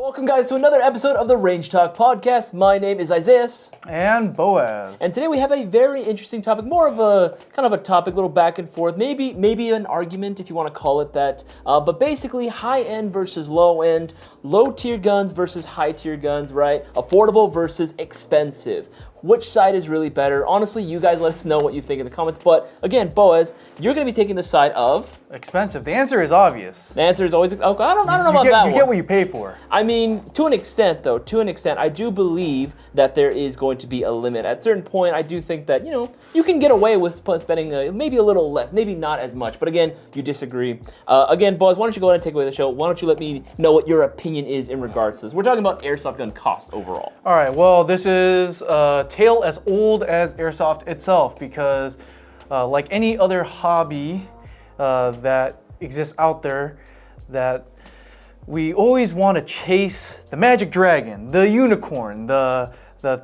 Welcome guys to another episode of the Range Talk podcast. My name is Isaiah. And Boaz. And today we have a very interesting topic, more of a kind of a topic, little back and forth, maybe an argument if you want to call it that. But basically high end versus low end, low tier guns versus high tier guns, right? Affordable versus expensive. Which side is really better? Honestly, you guys let us know what you think in the comments. But again, Boaz, you're going to be taking the side of expensive. The answer is obvious. The answer is always, I don't know about that one. You get what you pay for. I mean, to an extent, I do believe that there is going to be a limit. At a certain point, I do think that, you can get away with spending maybe a little less, maybe not as much. But again, you disagree. Again, Boaz, why don't you go ahead and take away the show? Why don't you let me know what your opinion is in regards to this? We're talking about airsoft gun cost overall. All right, well, this is a tale as old as airsoft itself because like any other hobby that exists out there, that we always want to chase the magic dragon, the unicorn, the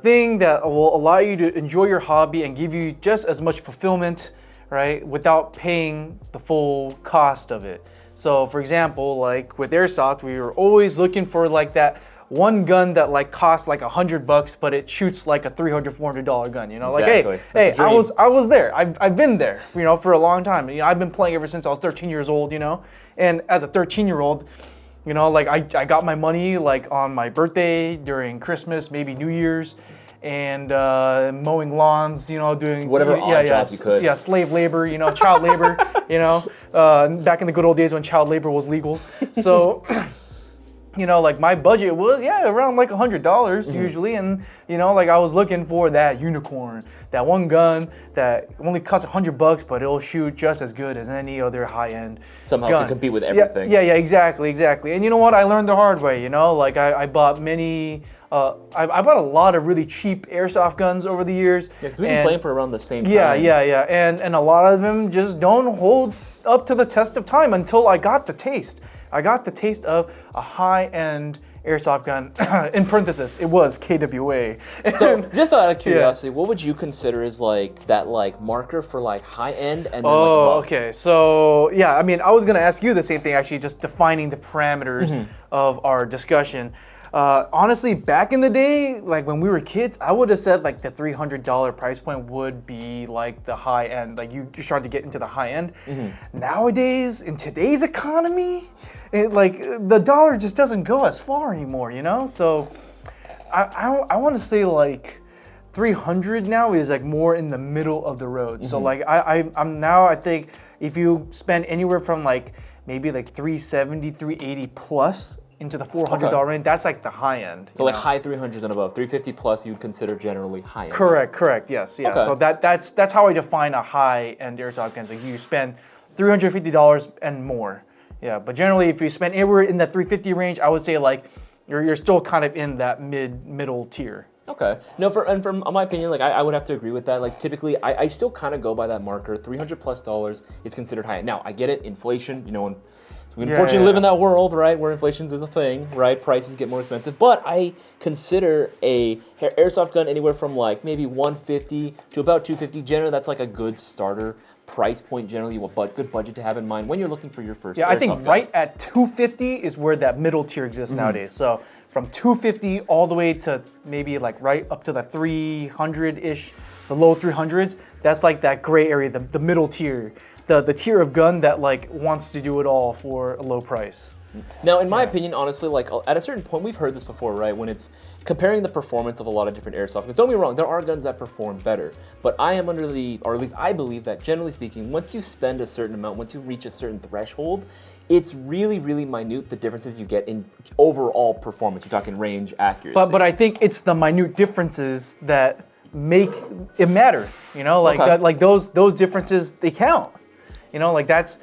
thing that will allow you to enjoy your hobby and give you just as much fulfillment, right, without paying the full cost of it. So for example, like with airsoft, we were always looking for like that one gun that like costs like $100, but it shoots like a $300-$400 gun. Exactly. Like hey, I was there. I've been there, for a long time. I've been playing ever since I was 13 years old. And as a 13-year-old, like I got my money like on my birthday, during Christmas, maybe New Year's, and mowing lawns, doing whatever odd jobs you could. Yeah, slave labor, child labor, back in the good old days when child labor was legal. So. Like my budget was, around like $100 usually. And, like I was looking for that unicorn, that one gun that only costs $100, but it'll shoot just as good as any other high-end Somehow gun. can compete with everything. Yeah, exactly. And you know what? I learned the hard way, like I bought many, I bought a lot of really cheap airsoft guns over the years. Yeah, because we've been playing for around the same time. Yeah. And a lot of them just don't hold up to the test of time until I got the taste. I got the taste of a high-end airsoft gun. In parentheses, it was KWA. So, just out of curiosity, what would you consider as like that like marker for like high-end and then okay. So, I mean, I was gonna ask you the same thing actually, just defining the parameters of our discussion. Honestly, back in the day, like when we were kids, I would have said like the $300 price point would be like the high end. Like you're starting to get into the high end. Nowadays, in today's economy, the dollar just doesn't go as far anymore, So I want to say like 300 now is like more in the middle of the road. So like I think if you spend anywhere from like maybe like 370, 380 plus into the $400 range, that's like the high end. So like high 300s and above, 350 plus you'd consider generally high end. Correct, yes. Okay. So that's how I define a high end airsoft gun. So you spend $350 and more. Yeah, but generally if you spend anywhere in that 350 range, I would say like you're still kind of in that middle tier. Okay. No, from my opinion, like I would have to agree with that. Like typically, I still kind of go by that marker. $300+ is considered high. Now I get it, inflation. We unfortunately live in that world, right, where inflation is a thing, right? Prices get more expensive. But I consider a airsoft gun anywhere from like maybe $150 to about $250. Generally, that's like a good starter price point. Generally, good budget to have in mind when you're looking for your first. Yeah, airsoft I think gun. right at $250 is where that middle tier exists nowadays. So from $250 all the way to maybe like right up to the $300-ish, the low 300s. That's like that gray area, the middle tier. The tier of gun that like wants to do it all for a low price. Now, in my opinion, honestly, like at a certain point, we've heard this before, right? When it's comparing the performance of a lot of different airsoft guns. Don't get me wrong, there are guns that perform better, but I am under or at least I believe that generally speaking, once you spend a certain amount, once you reach a certain threshold, it's really, really minute the differences you get in overall performance. You're talking range, accuracy. But I think it's the minute differences that make it matter. Like those differences, they count. That's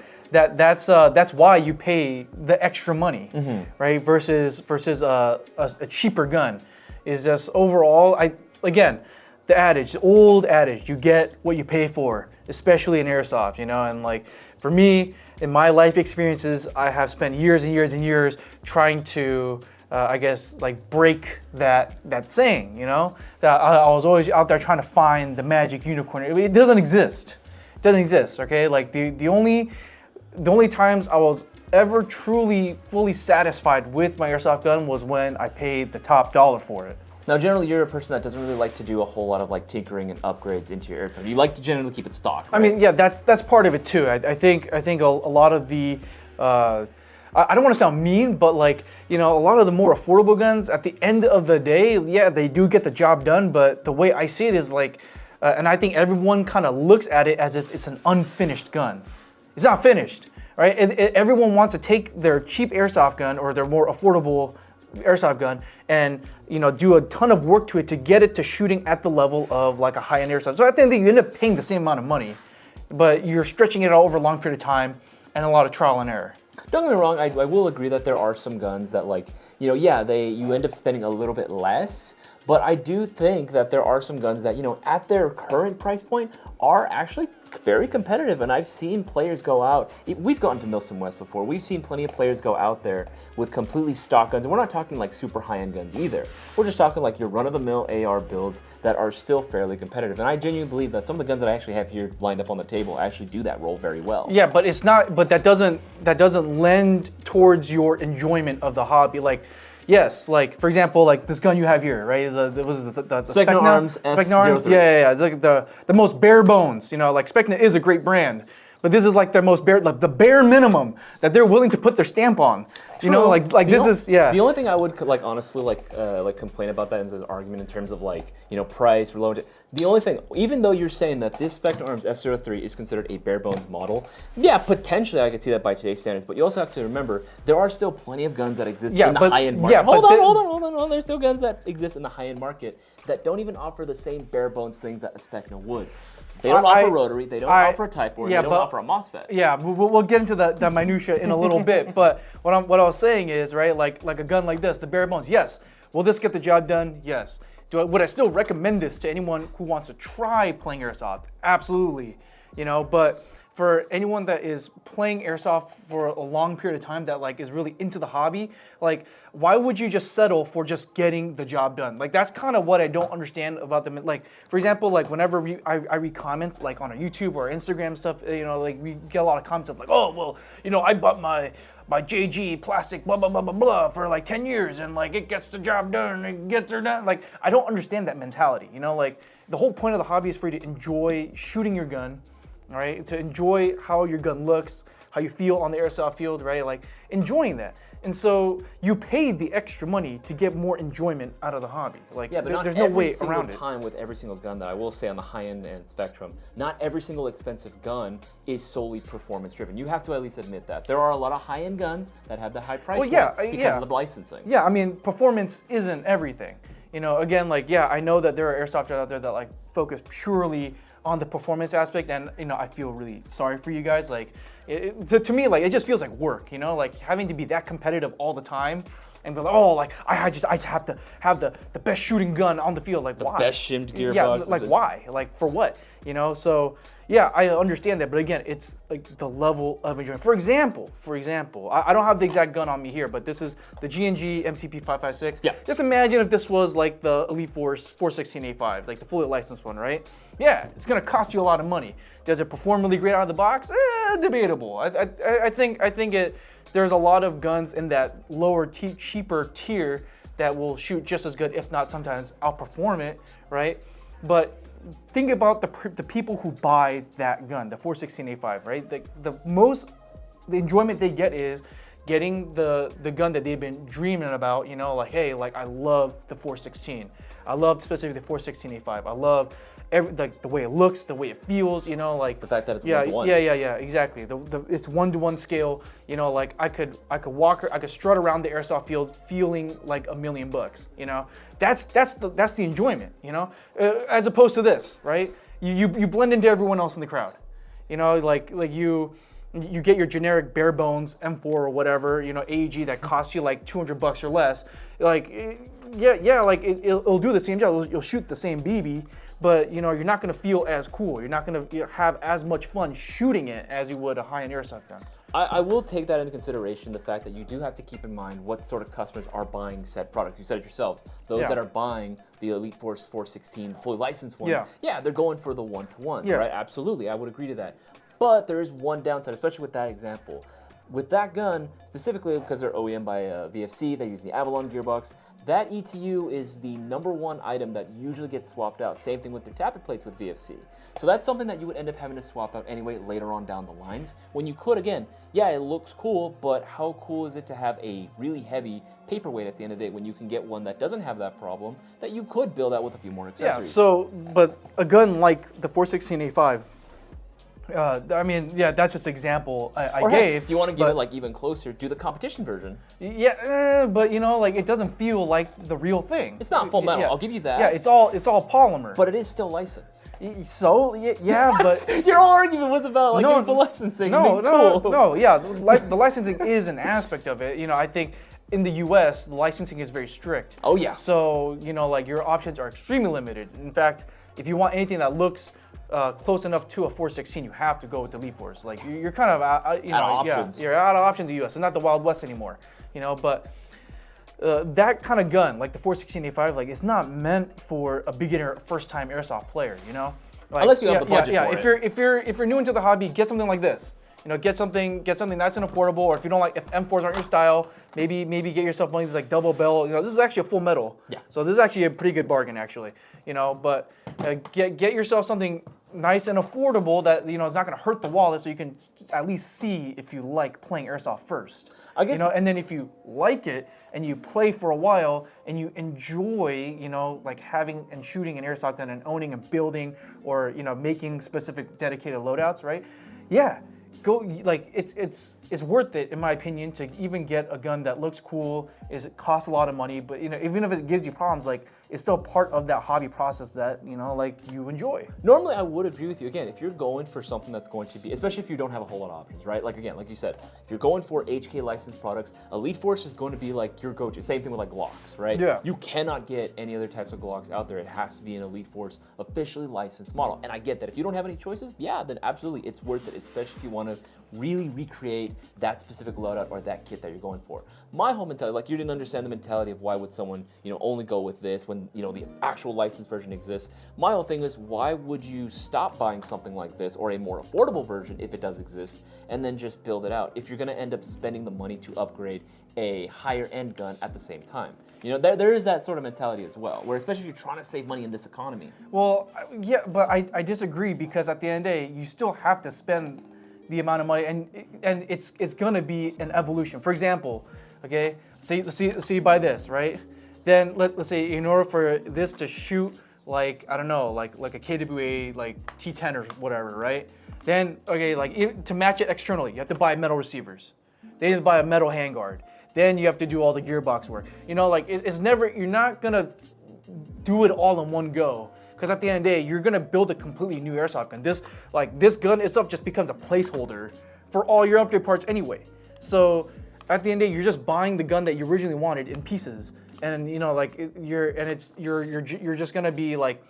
why you pay the extra money, right? Versus a cheaper gun. Is just overall, the old adage, you get what you pay for, especially in airsoft, and like for me, in my life experiences, I have spent years and years and years trying to break that saying, that I was always out there trying to find the magic unicorn. It doesn't exist. Okay, like the only times I was ever truly fully satisfied with my airsoft gun was when I paid the top dollar for it. Now, generally, you're a person that doesn't really like to do a whole lot of like tinkering and upgrades into your airsoft. You like to generally keep it stock. Right? I mean, yeah, that's part of it too. I think a lot of the I don't want to sound mean, but like, you know, a lot of the more affordable guns at the end of the day, yeah, they do get the job done. But the way I see it is like, and I think everyone kind of looks at it as if it's an unfinished gun. It's not finished, right? Everyone wants to take their cheap airsoft gun or their more affordable airsoft gun and, you know, do a ton of work to it to get it to shooting at the level of like a high-end airsoft. So at the end of the day, you end up paying the same amount of money, but you're stretching it out over a long period of time and a lot of trial and error. Don't get me wrong, I will agree that there are some guns that, like, you know, yeah, you end up spending a little bit less, but I do think that there are some guns that, you know, at their current price point are actually very competitive, and I've seen players go out. We've gone to Milsom West before. We've seen plenty of players go out there with completely stock guns, and we're not talking like super high-end guns either. We're just talking like your run-of-the-mill AR builds that are still fairly competitive, and I genuinely believe that some of the guns that I actually have here lined up on the table actually do that role very well. Yeah, but it's not. But that doesn't lend towards your enjoyment of the hobby. Like, yes, like for example, like this gun you have here, right? Is the Specna Arms Specna Arms. Yeah. It's like the most bare bones. You know, like Specna is a great brand, but this is like their most bare, like the bare minimum that they're willing to put their stamp on. You know, like this is yeah. The only thing I would like honestly like complain about that is an argument in terms of like, you know, price for low. The only thing, even though you're saying that this Specna Arms F03 is considered a bare bones model, yeah, potentially I could see that by today's standards. But you also have to remember there are still plenty of guns that exist in the high end market. Yeah, hold on. There's still guns that exist in the high end market that don't even offer the same bare bones things that a Specna would. They don't offer rotary. They don't offer a type board. They don't offer a MOSFET. Yeah, we'll get into the minutia in a little bit. But what I was saying is, right, like a gun like this, the bare bones. Yes. Will this get the job done? Yes. Would I still recommend this to anyone who wants to try playing airsoft? Absolutely. You know, but for anyone that is playing airsoft for a long period of time that like is really into the hobby, like why would you just settle for just getting the job done? Like that's kind of what I don't understand about them. Like for example, like whenever I read comments like on our YouTube or Instagram stuff, you know, like we get a lot of comments of like, oh well, you know, I bought my JG plastic blah blah blah blah blah for like 10 years and like it gets the job done and it gets her done. Like I don't understand that mentality. You know, like the whole point of the hobby is for you to enjoy shooting your gun. Right, to enjoy how your gun looks, how you feel on the airsoft field, right? Like enjoying that. And so you paid the extra money to get more enjoyment out of the hobby. Like yeah, but there's no way around it. Time with every single gun that I will say on the high end spectrum, not every single expensive gun is solely performance driven. You have to at least admit that. There are a lot of high end guns that have the high price point because of the licensing. Yeah, I mean performance isn't everything. You know, again, like yeah, I know that there are airsofters out there that like focus purely on the performance aspect, and you know I feel really sorry for you guys. Like to me, like it just feels like work. You know, like having to be that competitive all the time, and be like, oh, like I just have to have the best shooting gun on the field. Like why? Best shimmed gearbox. Yeah, like why? Like for what? You know, so yeah, I understand that, but again, it's like the level of enjoyment. For example, I don't have the exact gun on me here, but this is the G&G MCP 556. Yeah. Just imagine if this was like the Elite Force 416A5, like the fully licensed one, right? Yeah, it's gonna cost you a lot of money. Does it perform really great out of the box? Debatable. I think there's a lot of guns in that lower, cheaper tier that will shoot just as good, if not sometimes outperform it, right? But think about the people who buy that gun, the 416A5, right? The enjoyment they get is getting the gun that they've been dreaming about, you know, like, hey, like I love the 416. I love specifically the 416A5. I love like the way it looks, the way it feels, you know, like the fact that it's one-to-one. Yeah, exactly. It's one-to-one scale, you know, like I could strut around the airsoft field feeling like $1,000,000, you know. That's the enjoyment, you know, as opposed to this, right? You blend into everyone else in the crowd, you know, like you get your generic bare bones M4 or whatever, you know, AEG that costs you like $200 or less, like like it'll do the same job. You'll shoot the same BB. But you know you're not going to feel as cool. You're not going to have as much fun shooting it as you would a high-end airsoft gun. I will take that into consideration, the fact that you do have to keep in mind what sort of customers are buying said products. You said it yourself. Those that are buying the Elite Force 416 fully licensed ones, they're going for the one-to-one, right? Absolutely, I would agree to that. But there is one downside, especially with that example. with that gun, specifically because they're OEM by VFC, they use the Avalon gearbox, that ETU is the #1 item that usually gets swapped out. Same thing with their tappet plates with VFC. So that's something that you would end up having to swap out anyway later on down the lines. When you could, again, yeah, it looks cool, but how cool is it to have a really heavy paperweight at the end of the day when you can get one that doesn't have that problem that you could build out with a few more accessories? Yeah, so, but a gun like the 416A5, I mean, yeah, that's just an example I or gave. Heck, if you want to give it like even closer, do the competition version. Yeah, but you know, like it doesn't feel like the real thing. It's not full metal. Yeah. I'll give you that. Yeah, it's all polymer. But it is still licensed. So yeah, but your whole argument was about like getting for licensing. No. Yeah, the licensing is an aspect of it. You know, I think in the U.S. the licensing is very strict. Oh yeah. So you know, like your options are extremely limited. In fact, if you want anything that looks close enough to a 416, you have to go with the Elite Force. Like you're kind of out of options. Yeah, you're out of options in the U.S. It's not the Wild West anymore. You know, but that kind of gun, like the 416A5, like it's not meant for a beginner, first-time airsoft player. You know, like, unless you have the budget for it. If you're new into the hobby, get something like this. You know, get something that's an affordable. Or if you don't like, if M4s aren't your style, maybe get yourself one of these like double barrel. You know, this is actually a full metal. Yeah. So this is actually a pretty good bargain, actually. You know, but get yourself something nice and affordable that you know is not going to hurt the wallet, so you can at least see if you like playing airsoft first. I guess, you know, and then if you like it and you play for a while and you enjoy, you know, like having and shooting an airsoft gun and owning and building or you know making specific dedicated loadouts, right? Yeah. Go like it's worth it in my opinion to even get a gun that looks cool. It costs a lot of money, but you know even if it gives you problems, like it's still part of that hobby process that you know like you enjoy. Normally, I would agree with you. Again, if you're going for something that's going to be, especially if you don't have a whole lot of options, right? Like again, like you said, if you're going for HK licensed products, Elite Force is going to be like your go-to. Same thing with like Glocks, right? Yeah. You cannot get any other types of Glocks out there. It has to be an Elite Force officially licensed model. And I get that. If you don't have any choices, yeah, then absolutely, it's worth it, especially if you want to really recreate that specific loadout or that kit that you're going for. My whole mentality, like you didn't understand the mentality of why would someone, you know, only go with this when, you know, the actual licensed version exists. My whole thing is why would you stop buying something like this or a more affordable version if it does exist and then just build it out if you're going to end up spending the money to upgrade a higher end gun at the same time. You know, there is that sort of mentality as well, where especially if you're trying to save money in this economy. Well, yeah, but I disagree because at the end of the day, you still have to spend the amount of money, and it's gonna be an evolution. For example, okay, let's say you buy this, right? Then let's say in order for this to shoot like I don't know, like a KWA like T10 or whatever, right? Then okay, like to match it externally, you have to buy metal receivers. Then you have to buy a metal handguard. Then you have to do all the gearbox work. You know, like it's never. You're not gonna do it all in one go. Because at the end of the day, you're gonna build a completely new airsoft gun. This gun itself just becomes a placeholder for all your upgrade parts anyway. So at the end of the day, you're just buying the gun that you originally wanted in pieces, and you know, like you're just gonna be like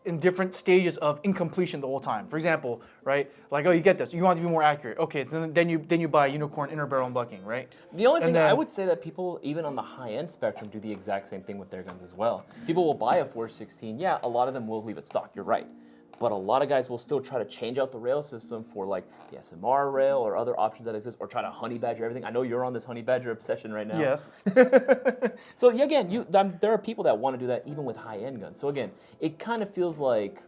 in different stages of incompletion the whole time. For example, right? Like, oh, you get this. You want it to be more accurate. Okay, then you buy unicorn inner barrel and bucking, right? The only thing I would say that people, even on the high-end spectrum, do the exact same thing with their guns as well. People will buy a 416. Yeah, a lot of them will leave it stock. You're right. But a lot of guys will still try to change out the rail system for like the SMR rail or other options that exist, or try to honey badger everything. I know you're on this honey badger obsession right now. Yes. So again, there are people that want to do that even with high-end guns. So again, it kind of feels like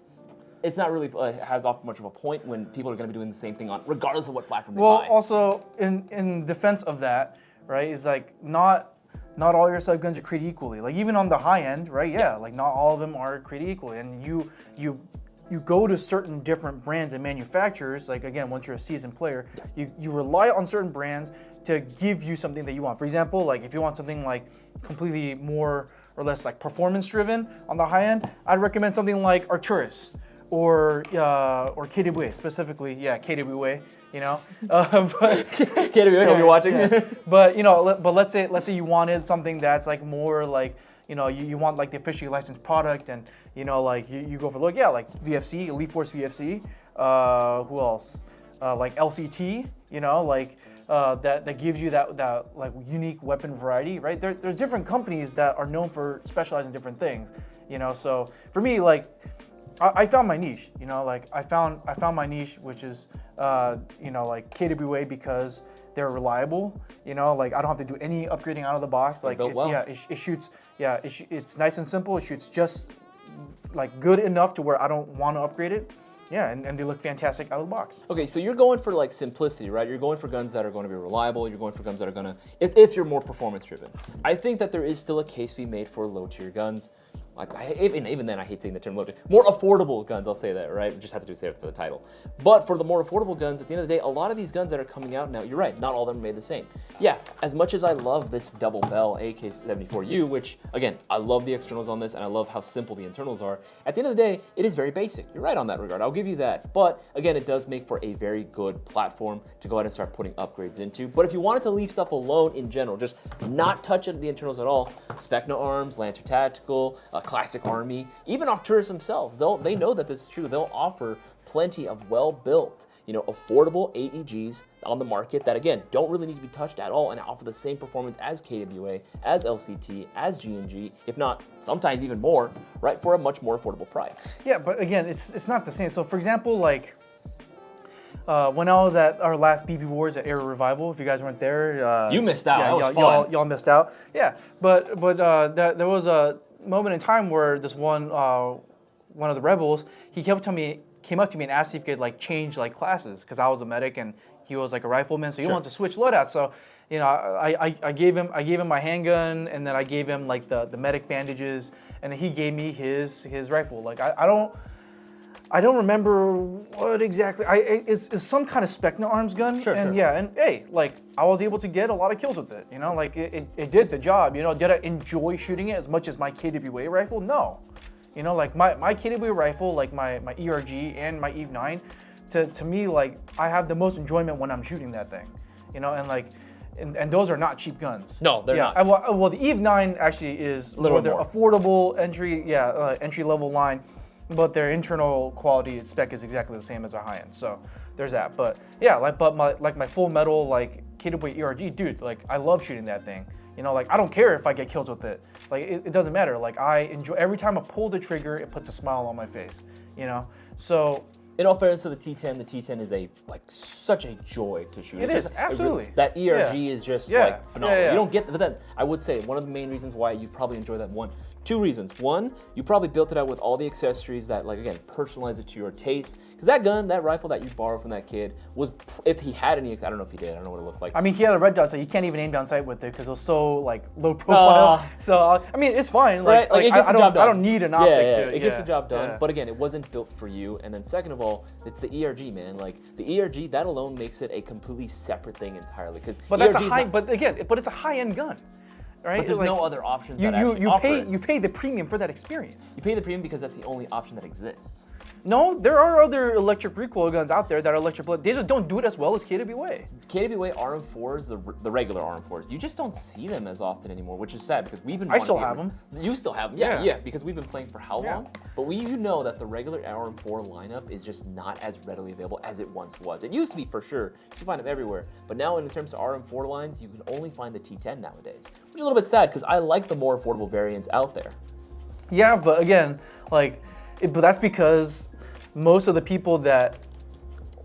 it's not really has off much of a point when people are going to be doing the same thing on regardless of what platform they buy. Well, also in defense of that, right, is like not all your sub guns are created equally. Like even on the high end, right? Yeah, like not all of them are created equally, and you go to certain different brands and manufacturers, like again, once you're a seasoned player, you rely on certain brands to give you something that you want. For example, like if you want something like completely more or less like performance driven on the high end, I'd recommend something like Arcturus or KWA specifically. Yeah, KWA, you know. KWA, hope you're watching. Yeah. But you know, but let's say you wanted something that's like more like, you know, you want like the officially licensed product, and you know, like you go for like VFC, Elite Force VFC. Who else? Like LCT. You know, like that gives you that like unique weapon variety, right? There's different companies that are known for specializing in different things. You know, so for me, like I found my niche, you know, like I found my niche, which is, you know, like KWA because they're reliable, you know, like I don't have to do any upgrading out of the box. Like, it shoots, it's nice and simple. It shoots just like good enough to where I don't want to upgrade it. Yeah, and they look fantastic out of the box. Okay, so you're going for like simplicity, right? You're going for guns that are going to be reliable. You're going for guns that are going to, if you're more performance driven. I think that there is still a case to be made for low tier guns. Like even then, I hate saying the term low tier. More affordable guns, I'll say that, right? We just have to say it for the title. But for the more affordable guns, at the end of the day, a lot of these guns that are coming out now, you're right, not all of them are made the same. Yeah, as much as I love this double bell AK-74U, which again, I love the externals on this and I love how simple the internals are. At the end of the day, it is very basic. You're right on that regard. I'll give you that. But again, it does make for a very good platform to go ahead and start putting upgrades into. But if you wanted to leave stuff alone in general, just not touch the internals at all, Specna Arms, Lancer Tactical, Classic Army, even Arcturus themselves, they know that this is true. They'll offer plenty of well-built, you know, affordable AEGs on the market that, again, don't really need to be touched at all and offer the same performance as KWA, as LCT, as G&G, if not sometimes even more, right, for a much more affordable price. Yeah, but again, it's not the same. So for example, like when I was at our last BB Wars at Air Revival, if you guys weren't there, you missed out. That was fun. Y'all missed out. Yeah, but there was a moment in time where this one of the rebels, he came up to me and asked if he could like change like classes because I was a medic and he was like a rifleman, so he wanted to switch loadouts. So, you know, I gave him my handgun, and then I gave him like the medic bandages, and then he gave me his rifle. Like I don't remember what exactly. It's some kind of Specna Arms gun. Sure. Yeah, and hey, like I was able to get a lot of kills with it. You know, like it did the job. You know, did I enjoy shooting it as much as my KWA rifle? No. You know, like my KWA rifle, like my ERG and my Eve 9, to me, like I have the most enjoyment when I'm shooting that thing. You know, and like. And those are not cheap guns. No, they're not. Well, the Eve 9 actually is more their affordable entry level line. But their internal quality spec is exactly the same as our high end. So there's that. But yeah, my full metal like KWA ERG, dude, like I love shooting that thing. You know, like I don't care if I get kills with it. Like it doesn't matter. Like I enjoy every time I pull the trigger, it puts a smile on my face. You know, so. In all fairness to the T10 is such a joy to shoot. It is, absolutely. That ERG is just like phenomenal. You don't get, but then I would say one of the main reasons why you probably enjoy that one, two reasons. One, you probably built it out with all the accessories that, like, again, personalize it to your taste. Because that gun, that rifle that you borrowed from that kid was, if he had any, I don't know if he did, I don't know what it looked like. I mean, he had a red dot, so you can't even aim down sight with it because it was so, like, low profile. So, I mean, it's fine. Right? Like I don't need an optic to. It gets the job done. But again, it wasn't built for you. And then second of all, it's the ERG, man. Like, the ERG, that alone makes it a completely separate thing entirely. But that's but it's a high-end gun. Right? But there's no other options you pay the premium for that experience. You pay the premium because that's the only option that exists. No, there are other electric recoil guns out there that are electric bullet. They just don't do it as well as KWA. KWA RM4s, the regular RM4s, you just don't see them as often anymore, which is sad because we've been. I still have them. You still have them, yeah, because we've been playing for how long? But you know that the regular RM4 lineup is just not as readily available as it once was. It used to be for sure. You can find them everywhere. But now in terms of RM4 lines, you can only find the T10 nowadays, which is a little bit sad because I like the more affordable variants out there. Yeah, but again, but that's because most of the people that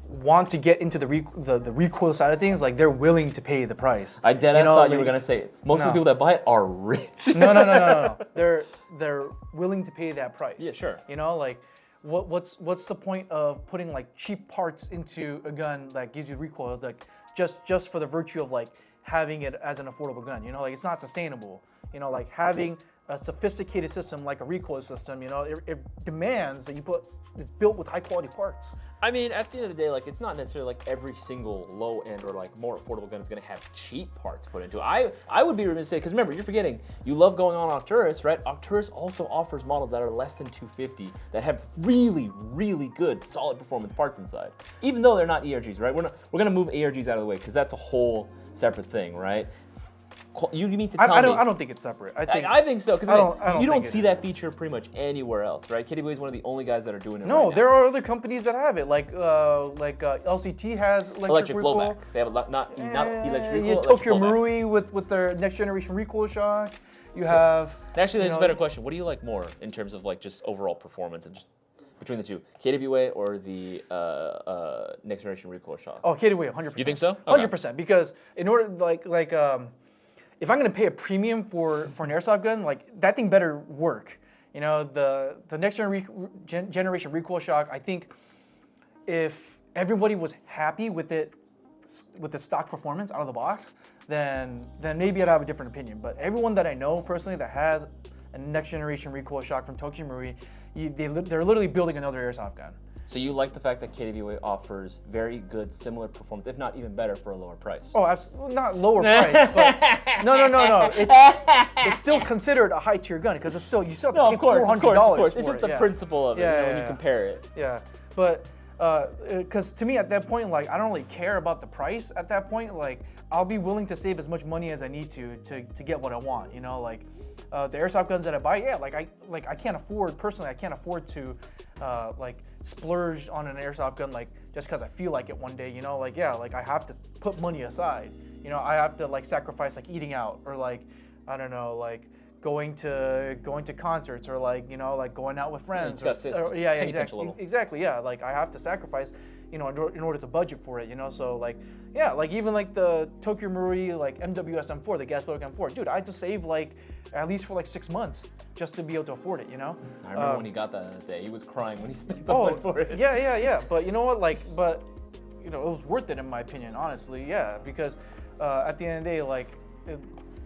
want to get into the recoil side of things, like they're willing to pay the price. I thought you were gonna say it. Most of the people that buy it are rich. No. They're willing to pay that price. Yeah, sure. You know, like what's the point of putting like cheap parts into a gun that gives you recoil, like just for the virtue of like having it as an affordable gun? You know, like it's not sustainable. You know, like having a sophisticated system like a recoil system, you know, it demands that it's built with high quality parts. I mean, at the end of the day, like it's not necessarily like every single low end or like more affordable gun is going to have cheap parts put into it. I would be remiss to say, because remember, you're forgetting, you love going on Arcturus, right? Arcturus also offers models that are less than 250 that have really, really good, solid performance parts inside. Even though they're not ERGs, right? We're going to move ERGs out of the way because that's a whole separate thing, right? You mean to tell me? I don't think it's separate. I think so, because you don't see that feature pretty much anywhere else, right? KWA is one of the only guys that are doing it. No, right there are other companies that have it. Like LCT has electric recoil. Blowback. They have not electric recoil. Tokyo Marui with their next generation recoil shock. You have. Actually, there's a better question. What do you like more in terms of like just overall performance and just between the two, KWA or the next generation recoil shock? Oh, KWA, 100%. You think so? 100%. Because in order, if I'm gonna pay a premium for an airsoft gun, like that thing better work. You know, the next generation recoil shock. I think if everybody was happy with it, with the stock performance out of the box, then maybe I'd have a different opinion. But everyone that I know personally that has a next generation recoil shock from Tokyo Marui, they're literally building another airsoft gun. So you like the fact that KWA offers very good, similar performance, if not even better, for a lower price? Oh, absolutely not lower price, but no. It's still considered a high tier gun because it's still you still have to pay $400. It's just the principle of it when you compare it. Yeah, but because to me at that point, like I don't really care about the price at that point. Like I'll be willing to save as much money as I need to get what I want. You know, like the airsoft guns that I buy, I can't afford personally. I can't afford to like splurge on an airsoft gun like just because I feel like it one day. You know, like I have to put money aside. You know, I have to like sacrifice like eating out or like I don't know like going to concerts or like like going out with friends. Exactly. Yeah, like I have to sacrifice, in order to budget for it. So like even like the Tokyo Marui like MWS M4, the gas block M4, dude, I had to save like at least for like 6 months just to be able to afford it. I remember when he got that day, he was crying when he spent the money for it. Yeah. But you know what, it was worth it in my opinion, honestly. Yeah, because at the end of the day, like.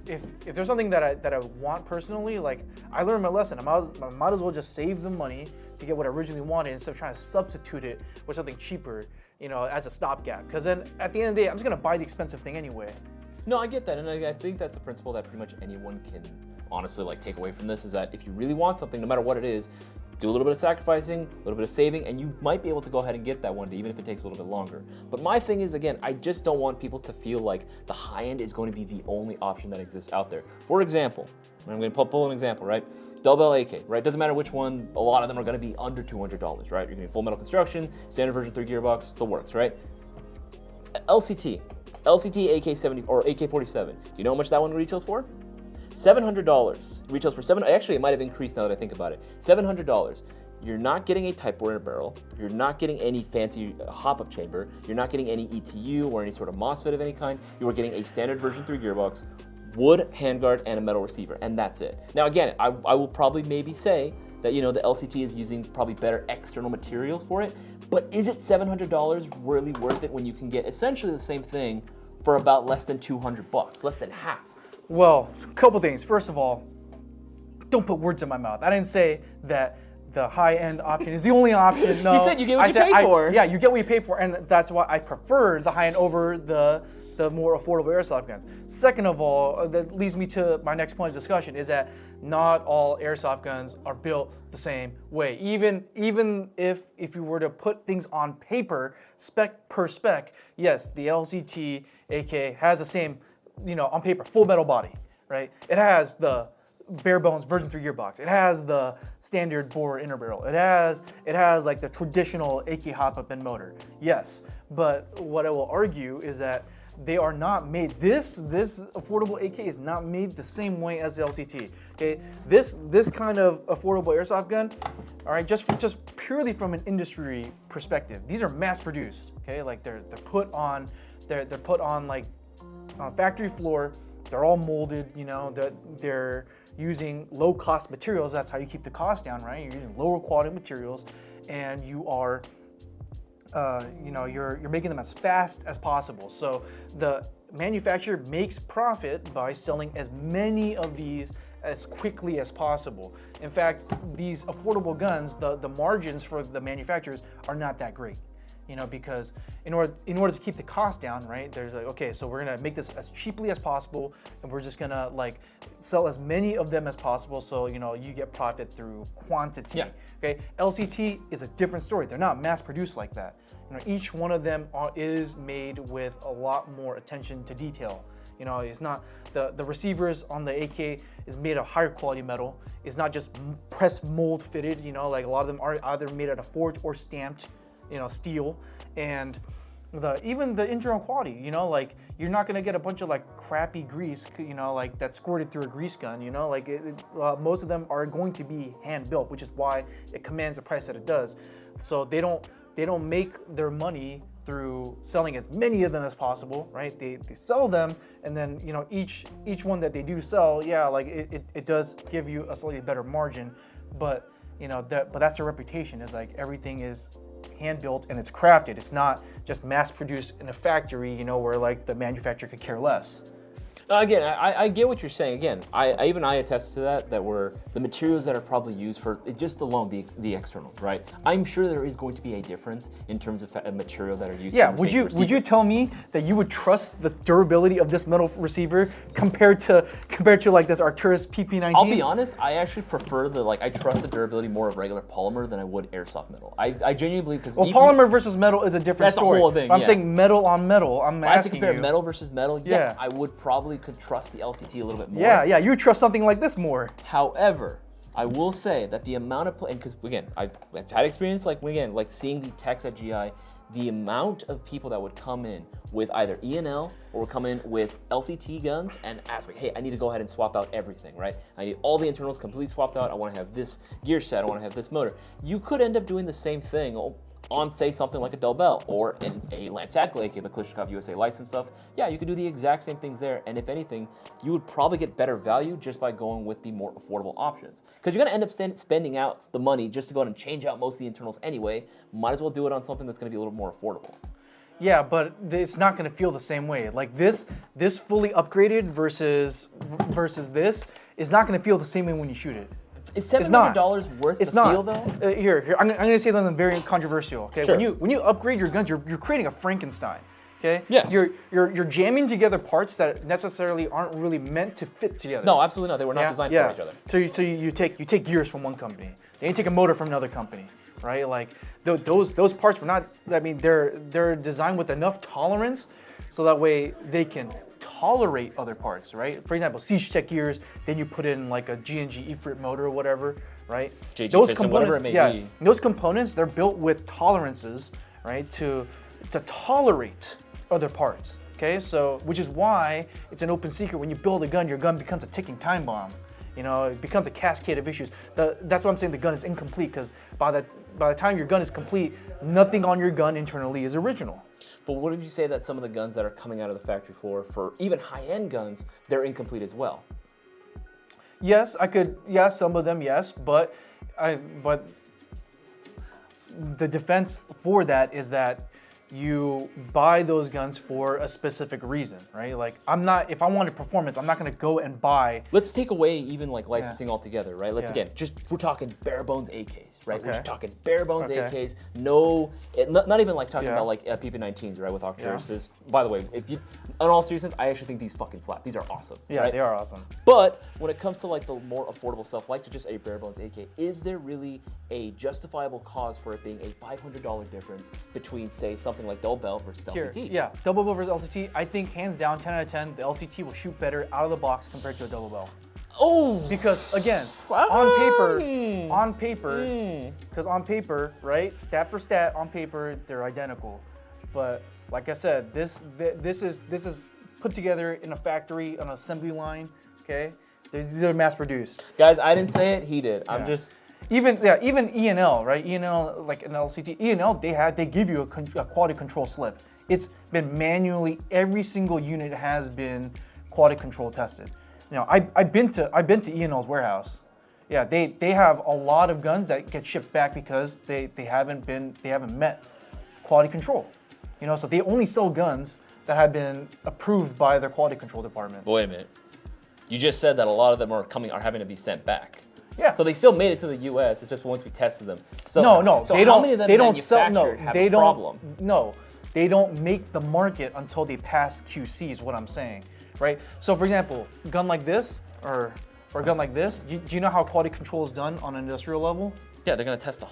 If there's something that I want personally, like I learned my lesson. I might as well just save the money to get what I originally wanted instead of trying to substitute it with something cheaper, as a stopgap. Because then at the end of the day, I'm just gonna buy the expensive thing anyway. No, I get that, and I think that's a principle that pretty much anyone can honestly like take away from this, is that if you really want something, no matter what it is, do a little bit of sacrificing, a little bit of saving, and you might be able to go ahead and get that one day, even if it takes a little bit longer. But my thing is, again, I just don't want people to feel like the high end is going to be the only option that exists out there. For example, I'm going to pull an example, right? Double AK, right? Doesn't matter which one, a lot of them are going to be under $200, right? You're getting full metal construction, standard version 3 gearbox, the works, right? LCT AK-70 or AK-47. Do you know how much that one retails for? $700. Retails for actually it might have increased now that I think about it. $700. You're not getting a Type 4 inner barrel. You're not getting any fancy hop-up chamber. You're not getting any ETU or any sort of MOSFET of any kind. You are getting a standard version 3 gearbox, wood, handguard, and a metal receiver, and that's it. Now again, I will probably maybe say that the LCT is using probably better external materials for it, but is it $700 really worth it when you can get essentially the same thing for about less than $200, less than half? Well, a couple things. First of all, don't put words in my mouth. I didn't say that the high-end option is the only option. No, you said you get what you pay for. Yeah, you get what you pay for, and that's why I prefer the high-end over the more affordable airsoft guns. Second of all, that leads me to my next point of discussion, is that not all airsoft guns are built the same way. Even if you were to put things on paper, spec per spec, yes, the LCT AK has the same, on paper, full metal body, right? It has the bare bones version 3 gearbox. It has the standard bore inner barrel. It has like the traditional AK hop-up and motor. Yes, but what I will argue is that they are not made. This affordable AK is not made the same way as the LCT. Okay, this kind of affordable airsoft gun, all right, just purely from an industry perspective, these are mass produced. Okay, like they're put on like on a factory floor. They're all molded. They're using low cost materials. That's how you keep the cost down, right? You're using lower quality materials, and you are you're making them as fast as possible. So the manufacturer makes profit by selling as many of these as quickly as possible. In fact, these affordable guns, the margins for the manufacturers are not that great. Because in order to keep the cost down, right? There's like, okay, so we're gonna make this as cheaply as possible, and we're just gonna like sell as many of them as possible, so you get profit through quantity. Yeah. Okay. LCT is a different story. They're not mass produced like that. Each one of them is made with a lot more attention to detail. It's not the receivers on the AK is made of higher quality metal. It's not just press mold fitted. Like a lot of them are either made out of forged or stamped steel, and even the internal quality, you know, like you're not gonna get a bunch of like crappy grease, you know, like that's squirted through a grease gun, you know, like most of them are going to be hand built, which is why it commands the price that it does. So they don't make their money through selling as many of them as possible, right? They sell them, and then you know each one that they do sell, yeah, like it does give you a slightly better margin, but you know but that's their reputation, is like everything is hand built and it's crafted. It's not just mass produced in a factory, you know, where like the manufacturer could care less. Again, I get what you're saying. Again, I attest to that were the materials that are probably used for just alone the externals, right? I'm sure there is going to be a difference in terms of material that are used. Yeah, would you tell me that you would trust the durability of this metal receiver compared to like this Arcturus PP19? I'll be honest, I actually prefer I trust the durability more of regular polymer than I would airsoft metal. I genuinely believe, because polymer versus metal is a different story. That's the whole thing. But I'm saying metal on metal. I'm asking you. I have to compare metal versus metal. Yeah, I would probably could trust the LCT a little bit more. Yeah, you trust something like this more. However, I will say that the amount of and because again, I've had experience like seeing the techs at GI, the amount of people that would come in with either E&L or would come in with LCT guns and ask like, hey, I need to go ahead and swap out everything, right? I need all the internals completely swapped out. I want to have this gear set. I want to have this motor. You could end up doing the same thing on, say, something like a Del Bell or in a Lance Tactical AK, the Klishkov USA license stuff. Yeah, you could do the exact same things there, and if anything, you would probably get better value just by going with the more affordable options. Because you're gonna end up spending out the money just to go out and change out most of the internals anyway. Might as well do it on something that's gonna be a little more affordable. Yeah, but it's not gonna feel the same way. Like this fully upgraded versus this is not gonna feel the same way when you shoot it. Is $700 worth the feel though? Here, I'm going to say something very controversial. Okay, sure. When you upgrade your guns, you're creating a Frankenstein. Okay. Yes. You're jamming together parts that necessarily aren't really meant to fit together. No, absolutely not. They were not designed for each other. So you take gears from one company, then you take a motor from another company, right? Like those parts were not. I mean, they're designed with enough tolerance, so that way they can tolerate other parts, right? For example, Siege Tech gears, then you put in like a G&G Efrit motor or whatever, right? JG those piston, components, whatever it may be. Those components, they're built with tolerances, right? To tolerate other parts, okay? So, which is why it's an open secret. When you build a gun, your gun becomes a ticking time bomb. You know, it becomes a cascade of issues. That's why I'm saying the gun is incomplete, because by the time your gun is complete, nothing on your gun internally is original. But what if you say that some of the guns that are coming out of the factory floor for even high-end guns, they're incomplete as well? Yes, some of them, yes, but the defense for that is that you buy those guns for a specific reason, right? Like if I wanted performance, I'm not gonna go and buy. Let's take away even like licensing altogether, right? Let's again, we're talking bare bones AKs, right? Okay. We're just talking bare bones AKs. Not even like talking about like PP19s, right? With Arcturuses. By the way, in all seriousness, I actually think these fucking slap. These are awesome. Yeah, right? they are awesome. But when it comes to like the more affordable stuff, like just a bare bones AK, is there really a justifiable cause for it being a $500 difference between, say, something like Double Bell versus LCT? Yeah, Double Bell versus LCT, I think hands down, 10 out of 10, the LCT will shoot better out of the box compared to a Double Bell. Oh! Because again, on paper, right, stat for stat, on paper, they're identical. But like I said, this is put together in a factory, an assembly line, okay? They're mass produced. Guys, I didn't say it, he did. I'm just... Even E&L, right? E&L, like an LCT, E&L, they give you a quality control slip. It's been manually, every single unit has been quality control tested. You know, I've been to E&L's warehouse. Yeah, they have a lot of guns that get shipped back because they haven't met quality control. You know, so they only sell guns that have been approved by their quality control department. Wait a minute. You just said that a lot of them are having to be sent back. Yeah. So they still made it to the U.S. It's just once we tested them. So no, so they how don't. Many of them they don't sell. No, have they a don't. Problem? No, they don't make the market until they pass QC. Is what I'm saying, right? So, for example, a gun like this or a gun like this. Do you know how quality control is done on an industrial level? Yeah, they're gonna test the.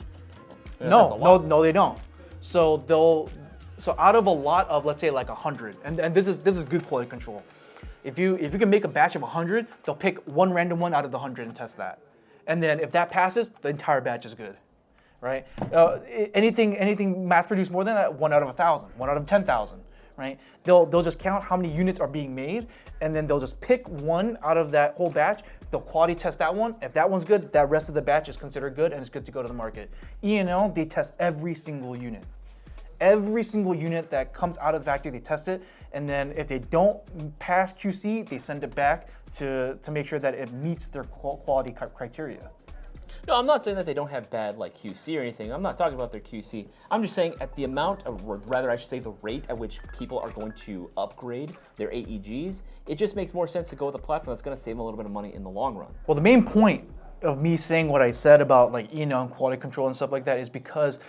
No, they don't. So out of a lot of, let's say, like 100, and this is good quality control. If you can make a batch of 100, they'll pick one random one out of the 100 and test that. And then if that passes, the entire batch is good, right? Anything mass-produced more than that, 1 out of 1,000, 1 out of 10,000, right? They'll just count how many units are being made, and then they'll just pick one out of that whole batch. They'll quality test that one. If that one's good, that rest of the batch is considered good and it's good to go to the market. E&L, they test every single unit. Every single unit that comes out of the factory, they test it, and then if they don't pass QC, they send it back to make sure that it meets their quality criteria. No, I'm not saying that they don't have bad like QC or anything. I'm not talking about their QC. I'm just saying at the amount of, or rather I should say the rate at which people are going to upgrade their AEGs, it just makes more sense to go with a platform that's going to save them a little bit of money in the long run. Well, the main point of me saying what I said about like and quality control and stuff like that is because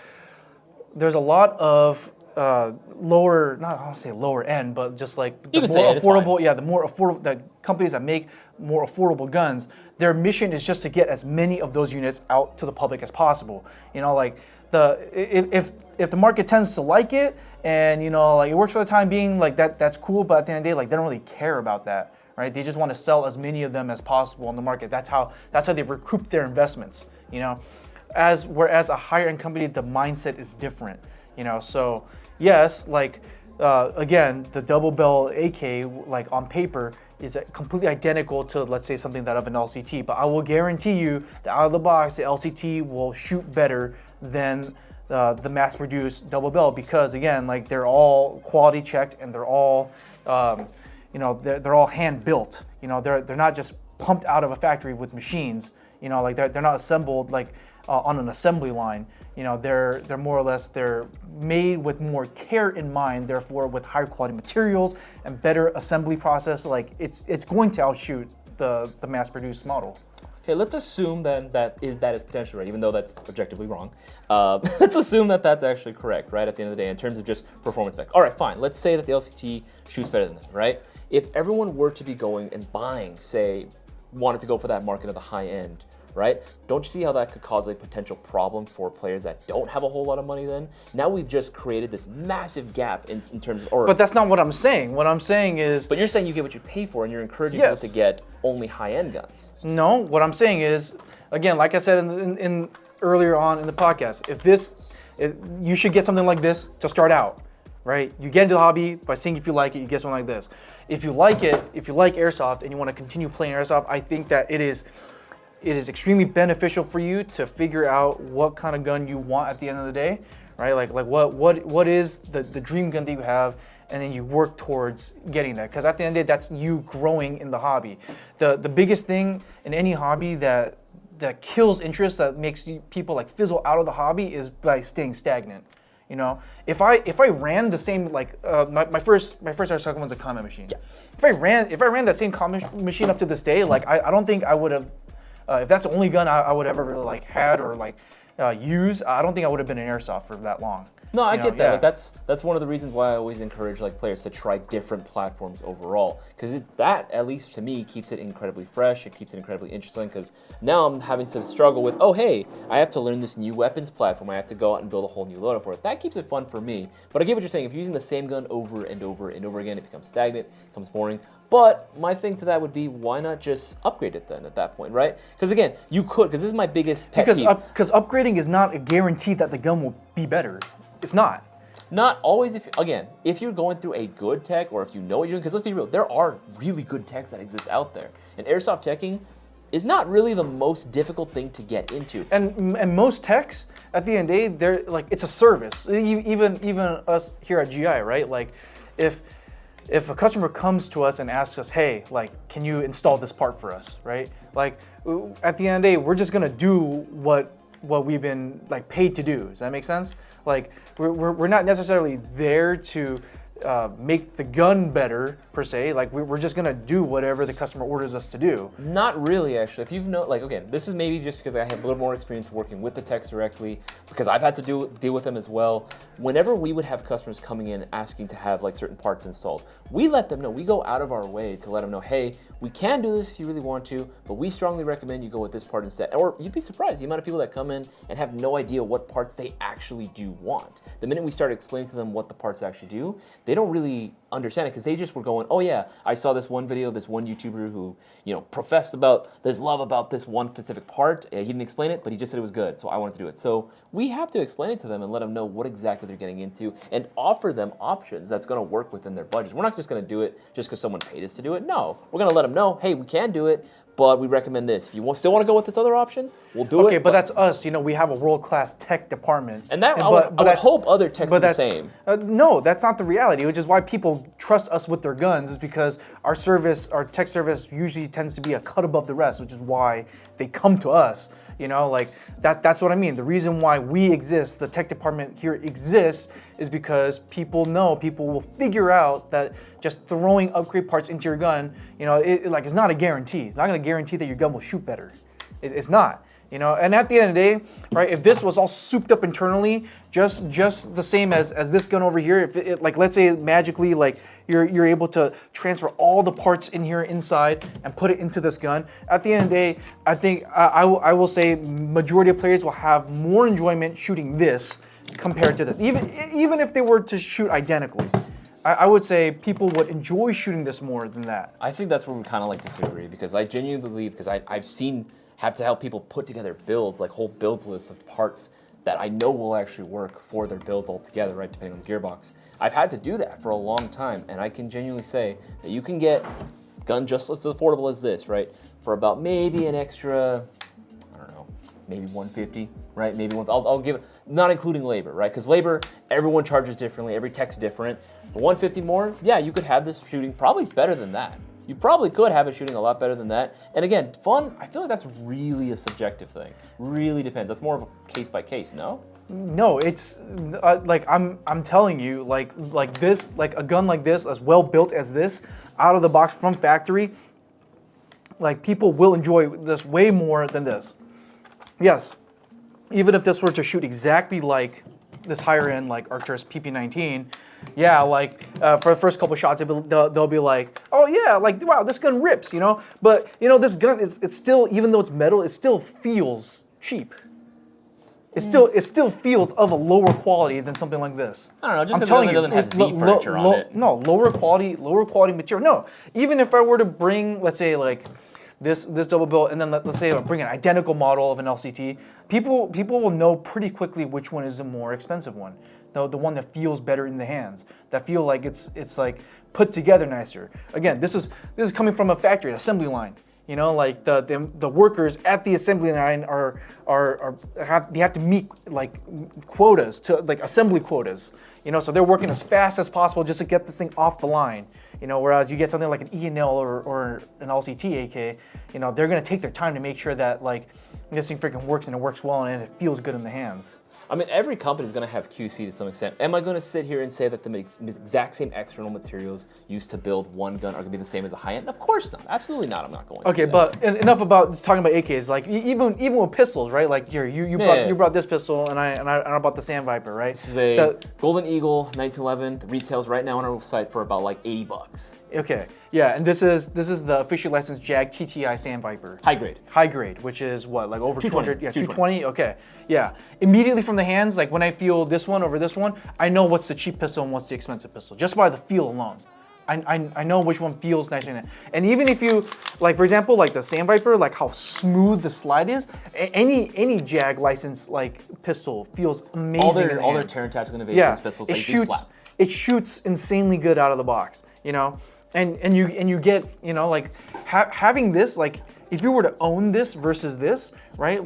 there's a lot of lower, not I don't say lower end, but just like the more affordable, the more affordable, the companies that make more affordable guns, their mission is just to get as many of those units out to the public as possible. Like if the market tends to like it and like it works for the time being, like that's cool, but at the end of the day, like they don't really care about that, right? They just want to sell as many of them as possible on the market. That's how they recoup their investments, whereas a higher end company, the mindset is different, so yes, like again, the double barrel AK, like on paper, is completely identical to, let's say, something that of an LCT, but I will guarantee you that out of the box, the LCT will shoot better than the mass-produced double barrel because, again, like they're all quality checked and they're all, they're all hand built. They're not just pumped out of a factory with machines. Like they're not assembled like on an assembly line. They're more or less, they're made with more care in mind, therefore with higher quality materials and better assembly process. Like it's going to outshoot the mass-produced model. Okay, let's assume then that is potentially right, even though that's objectively wrong. Let's assume that that's actually correct, right, at the end of the day, in terms of just performance spec. All right, fine. Let's say that the LCT shoots better than that, right? If everyone were to be going and buying, say, wanted to go for that market of the high end, right? Don't you see how that could cause a potential problem for players that don't have a whole lot of money then? Now we've just created this massive gap in terms of... But that's not what I'm saying. What I'm saying is... But you're saying you get what you pay for and you're encouraging people to get only high-end guns. No, what I'm saying is, again, like I said in earlier on in the podcast, you should get something like this to start out, right? You get into the hobby by seeing if you like it, you get something like this. If you like it, if you like Airsoft and you want to continue playing Airsoft, I think that it is extremely beneficial for you to figure out what kind of gun you want at the end of the day, right? Like what is the dream gun that you have, and then you work towards getting that. Because at the end of the day, that's you growing in the hobby. The biggest thing in any hobby that kills interest, that makes people like fizzle out of the hobby, is by staying stagnant. If I ran the same, like my first Airsoft one's a combat machine. Yeah. If I ran that same combat machine up to this day, like I don't think I would have. If that's the only gun I would ever really like had or like use, I don't think I would have been in Airsoft for that long. No, I get that. Like, that's one of the reasons why I always encourage like players to try different platforms overall, because that, at least to me, keeps it incredibly fresh. It keeps it incredibly interesting. Because now I'm having to struggle with, oh hey, I have to learn this new weapons platform. I have to go out and build a whole new loadout for it. That keeps it fun for me. But I get what you're saying. If you're using the same gun over and over and over again, it becomes stagnant, it becomes boring. But my thing to that would be, why not just upgrade it then at that point, right? Because again, you could, because this is my biggest pet peeve. Because upgrading is not a guarantee that the gun will be better. It's not. Not always. If you're going through a good tech, or if you know what you're doing, because let's be real, there are really good techs that exist out there. And Airsoft teching is not really the most difficult thing to get into. And most techs, at the end of the day, they're like, it's a service. Even us here at GI, right? Like, if a customer comes to us and asks us, hey, like, can you install this part for us, right? Like, at the end of the day, we're just gonna do what we've been like paid to do. Does that make sense? Like, we're not necessarily there to make the gun better per se. Like, we're just gonna do whatever the customer orders us to do. Not really, actually. If you've again, this is maybe just because I have a little more experience working with the techs directly, because I've had to deal with them as well. Whenever we would have customers coming in asking to have like certain parts installed, we let them know. We go out of our way to let them know, hey, we can do this if you really want to, but we strongly recommend you go with this part instead. Or you'd be surprised the amount of people that come in and have no idea what parts they actually do want. The minute we start explaining to them what the parts actually do, they they don't really understand it because they just were going, oh yeah, I saw this one video of this one YouTuber who, professed about this love about this one specific part. He didn't explain it, but he just said it was good, so I wanted to do it. So we have to explain it to them and let them know what exactly they're getting into and offer them options that's going to work within their budgets. We're not just going to do it just because someone paid us to do it. No, we're going to let them know, hey, we can do it, but we recommend this. If you still want to go with this other option, we'll do it. Okay, but that's us. We have a world-class tech department. And that I would hope other techs are the same. No, that's not the reality, which is why people trust us with their guns, is because our tech service usually tends to be a cut above the rest, which is why they come to us. That's what I mean. The reason why we exist, the tech department here exists, is because people will figure out that just throwing upgrade parts into your gun, it's not a guarantee. It's not going to guarantee that your gun will shoot better. It's not. And at the end of the day, right? If this was all souped up internally, just the same as this gun over here, if it, let's say magically you're able to transfer all the parts in here inside and put it into this gun. At the end of the day, I think I will say majority of players will have more enjoyment shooting this compared to this. Even if they were to shoot identically, I would say people would enjoy shooting this more than that. I think that's where we kind of disagree, because I genuinely believe, because I've seen have to help people put together builds, whole builds lists of parts that I know will actually work for their builds altogether, right, depending on the gearbox. I've had to do that for a long time, and I can genuinely say that you can get a gun just as affordable as this, right, for about maybe an extra, I don't know, maybe 150, right, maybe I'll give it, not including labor, right, because labor, everyone charges differently, every tech's different. For 150 more, yeah, you could have this shooting probably better than that. You probably could have it shooting a lot better than that. And again, fun, I feel like that's really a subjective thing. Really depends. That's more of a case by case, no? No, it's I'm telling you, this, a gun like this, as well built as this, out of the box from factory, people will enjoy this way more than this. Yes, even if this were to shoot exactly like this higher end, Arcturus PP19, yeah, for the first couple shots, they'll be like, oh yeah, wow, this gun rips, But this gun, it's still, even though it's metal, it still feels cheap. It still feels of a lower quality than something like this. I don't know, just because it doesn't have Z furniture on it. No, lower quality material. No, even if I were to bring, let's say, this double built, and then let's say I bring an identical model of an LCT, people will know pretty quickly which one is the more expensive one. The one that feels better in the hands, that feel like it's put together nicer. Again, this is coming from a factory, an assembly line. The workers at the assembly line they have to meet quotas to assembly quotas. So they're working as fast as possible just to get this thing off the line. Whereas you get something like an E&L or an LCT AK, they're gonna take their time to make sure that this thing freaking works and it works well and it feels good in the hands. I mean, every company is going to have QC to some extent. Am I going to sit here and say that the exact same external materials used to build one gun are going to be the same as a high-end? Of course not. Absolutely not. I'm not going to. Okay, but enough about talking about AKs. Even with pistols, right? You brought this pistol, and I bought the Sand Viper, right? This is a Golden Eagle 1911. The retails right now on our website for about $80. Okay, yeah, and this is the officially licensed Jag TTI Sand Viper. High grade. High grade, which is what, over 200? Yeah, 220. 220. Okay, yeah. Immediately from the hands, when I feel this one over this one, I know what's the cheap pistol and what's the expensive pistol, just by the feel alone. I know which one feels nicer. And even if you, for example, the Sand Viper, how smooth the slide is, any Jag licensed pistol feels amazing. All their Terran Tactical Innovations pistols, it shoots insanely good out of the box, And you get, having this, if you were to own this versus this, right?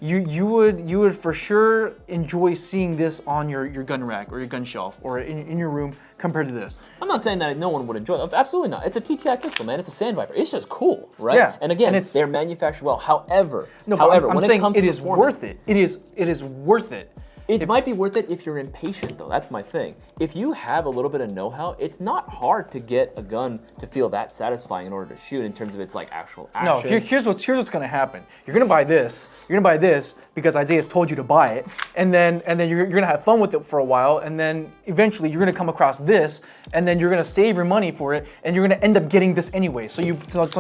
You would for sure enjoy seeing this on your gun rack or your gun shelf or in your room compared to this. I'm not saying that no one would enjoy it. Absolutely not. It's a TTI pistol, man. It's a Sand Viper. It's just cool, right? Yeah. And again, they're manufactured well. However, I'm when saying it comes it to is worth it. It is worth it. It might be worth it if you're impatient, though. That's my thing. If you have a little bit of know-how, it's not hard to get a gun to feel that satisfying in order to shoot in terms of its actual action. No, here's what's gonna happen. You're gonna buy this. You're gonna buy this because Isaiah's told you to buy it, and then you're gonna have fun with it for a while, and then eventually you're gonna come across this, and then you're gonna save your money for it, and you're gonna end up getting this anyway. So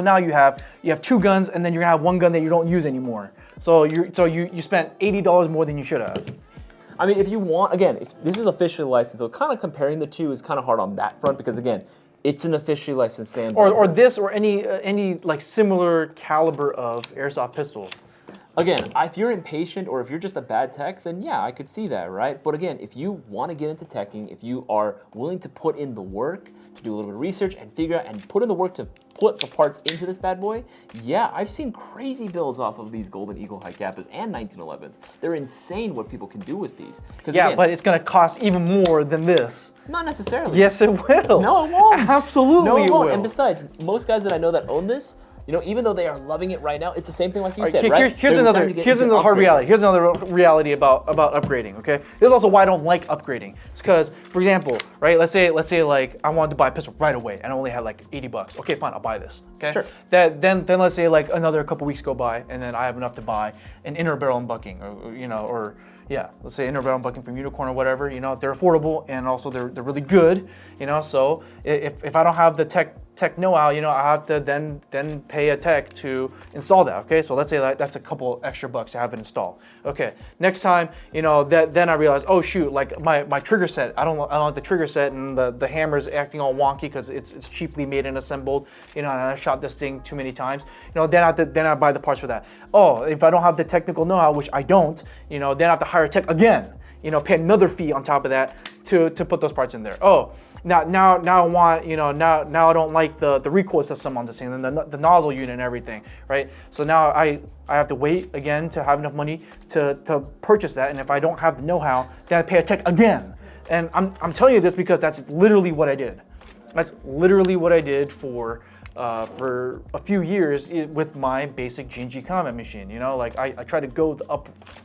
now you have two guns, and then you're gonna have one gun that you don't use anymore. So you spent $80 more than you should have. I mean, if you want, again, if this is officially licensed, so kind of comparing the two is kind of hard on that front because, again, it's an officially licensed sandbag. Or this or any like similar caliber of airsoft pistol. Again, if you're impatient or if you're just a bad tech, then yeah, I could see that, right? But again, if you want to get into teching, if you are willing to put in the work, to do a little bit of research and figure out and put in the work to put the parts into this bad boy, yeah, I've seen crazy builds off of these Golden Eagle High Kappas and 1911s. They're insane what people can do with these. Yeah, again, but it's going to cost even more than this. Not necessarily. Yes, it will. No, it won't. Absolutely, no, it won't. will. And besides, most guys that I know that own this, you know, even though they are loving it right now, it's the same thing like you said, right? Here's another hard reality. Here's another reality about upgrading. Okay, this is also why I don't like upgrading. It's because, for example, right? Let's say like I wanted to buy a pistol right away, and I only had like $80. Okay, fine, I'll buy this. Okay, sure. Then let's say like another couple weeks go by, and then I have enough to buy an inner barrel and bucking, or yeah, let's say inner barrel and bucking from Unicorn or whatever. You know, they're affordable and also they're really good. You know, so if I don't have the tech know-how, you know, I have to then pay a tech to install that. Okay, so let's say that's a couple extra bucks to have it installed. Okay, next time, you know, then I realize, oh shoot, like my trigger set, I don't like the trigger set, and the hammer's acting all wonky because it's cheaply made and assembled. You know, and I shot this thing too many times. You know, then I buy the parts for that. Oh, if I don't have the technical know-how, which I don't, you know, then I have to hire a tech again. You know, pay another fee on top of that to put those parts in there. Oh. Now I want, you know, now I don't like the recoil system on this thing, and the nozzle unit and everything, right? So now I have to wait again to have enough money to purchase that, and if I don't have the know-how, then I pay a tech again. And I'm telling you this because that's literally what I did. That's literally what I did for a few years with my basic G&G combat machine. You know, like I tried to go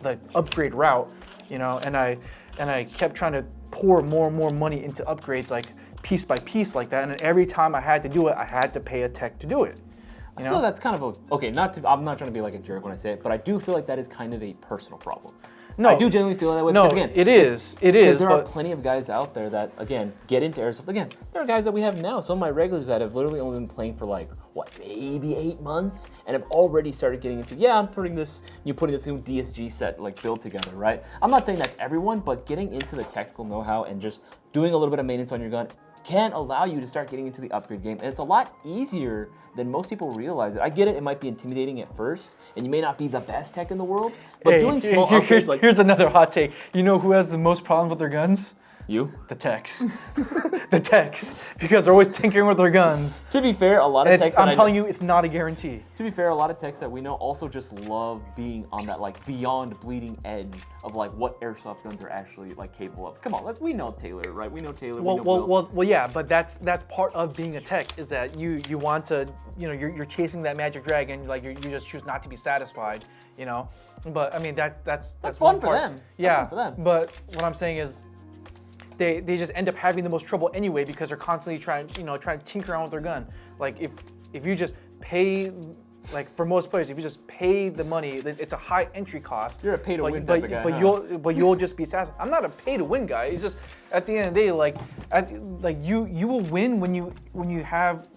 the upgrade route, you know, and I kept trying to pour more and more money into upgrades, like piece by piece like that, and every time I had to do it, I had to pay a tech to do it. You know? So that's kind of okay. I'm not trying to be like a jerk when I say it, but I do feel like that is kind of a personal problem. No, I do genuinely feel that way. No, because again, it is. Because there are plenty of guys out there that, again, get into airsoft. Again, there are guys that we have now. Some of my regulars that have literally only been playing for like maybe 8 months, and have already started getting into. Yeah, I'm putting this new DSG set like build together, right? I'm not saying that's everyone, but getting into the technical know-how and just doing a little bit of maintenance on your gun can allow you to start getting into the upgrade game, and it's a lot easier than most people realize it. I get it; it might be intimidating at first, and you may not be the best tech in the world, but doing small upgrades like here's another hot take. You know who has the most problems with their guns? You? The techs. The techs, because they're always tinkering with their guns. To be fair, a lot of techs. I'm telling you, it's not a guarantee. To be fair, a lot of techs that we know also just love being on that like beyond bleeding edge of like what airsoft guns are actually like capable of. Come on, we know Taylor, right? We know Taylor. Well, yeah, but that's part of being a tech is that you want to, you know, you're chasing that magic dragon, like you just choose not to be satisfied, you know. But I mean that's fun for them. Yeah, that's fun for them. But what I'm saying is, they just end up having the most trouble anyway because they're constantly trying to tinker around with their gun. Like if you just pay, like for most players, if you just pay the money, it's a high entry cost. You're a pay to win type of guy. But you'll just be satisfied. I'm not a pay to win guy. It's just at the end of the day, like you will win when you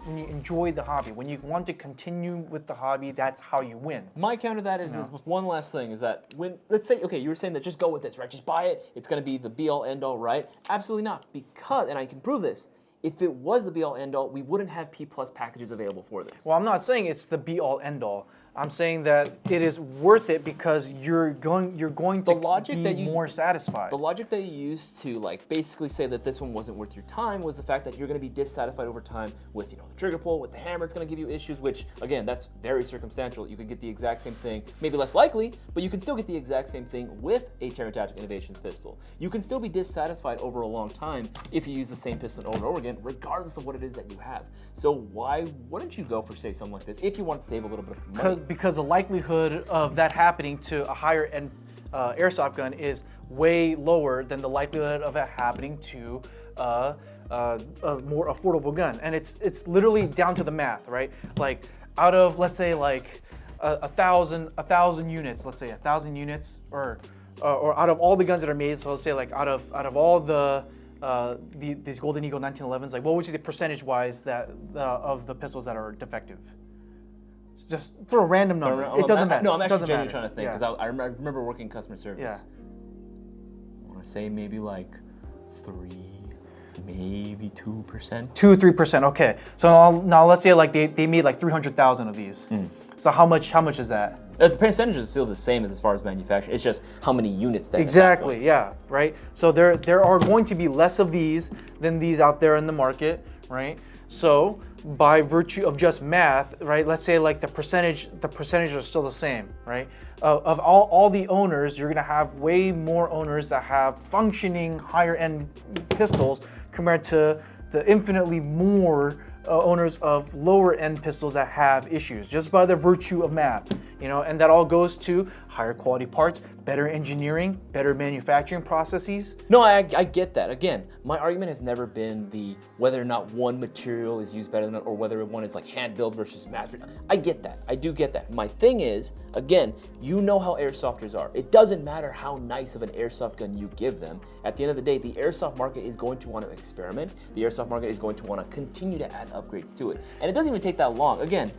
enjoy the hobby. When you want to continue with the hobby, that's how you win. My counter to that is one last thing is that when, let's say, okay, you were saying that just go with this, right? Just buy it. It's going to be the be all end all, right? Absolutely not. Because, and I can prove this, if it was the be all end all, we wouldn't have P+ packages available for this. Well, I'm not saying it's the be all end all. I'm saying that it is worth it because you're going to be more satisfied. The logic that you used to like basically say that this one wasn't worth your time was the fact that you're going to be dissatisfied over time with, you know, the trigger pull, with the hammer. It's going to give you issues, which again, that's very circumstantial. You could get the exact same thing, maybe less likely, but you can still get the exact same thing with a Terran Tactic Innovations pistol. You can still be dissatisfied over a long time if you use the same pistol over and over again, regardless of what it is that you have. So why wouldn't you go for, say, something like this if you want to save a little bit of money? Because the likelihood of that happening to a higher end airsoft gun is way lower than the likelihood of it happening to a more affordable gun. And it's literally down to the math, right? Like out of, let's say, like a thousand units, let's say 1,000 units, or out of all the guns that are made, so let's say like out of all these Golden Eagle 1911s, like what would you say percentage-wise that of the pistols that are defective? Just throw a random number. It doesn't matter. No, I'm actually genuinely trying to think because I remember working customer service. Yeah. to say maybe like 3, maybe 2%. 2-3%. Okay. So now let's say like they made like 300,000 of these. So how much is that? The percentage is still the same as far as manufacturing. It's just how many units that. Exactly. Yeah. Right. So there are going to be less of these than these out there in the market, right? So by virtue of just math, right? Let's say like the percentages are still the same, right? Of all the owners, you're gonna have way more owners that have functioning higher end pistols compared to the infinitely more owners of lower end pistols that have issues just by the virtue of math, and that all goes to higher quality parts, better engineering, better manufacturing processes. No, I get that. Again, my argument has never been the whether or not one material is used better than another or whether one is like hand built versus mass. I get that. I do get that. My thing is, again, you know how airsofters are. It doesn't matter how nice of an airsoft gun you give them. At the end of the day, the airsoft market is going to want to experiment. The airsoft market is going to want to continue to add upgrades to it. And it doesn't even take that long. Again,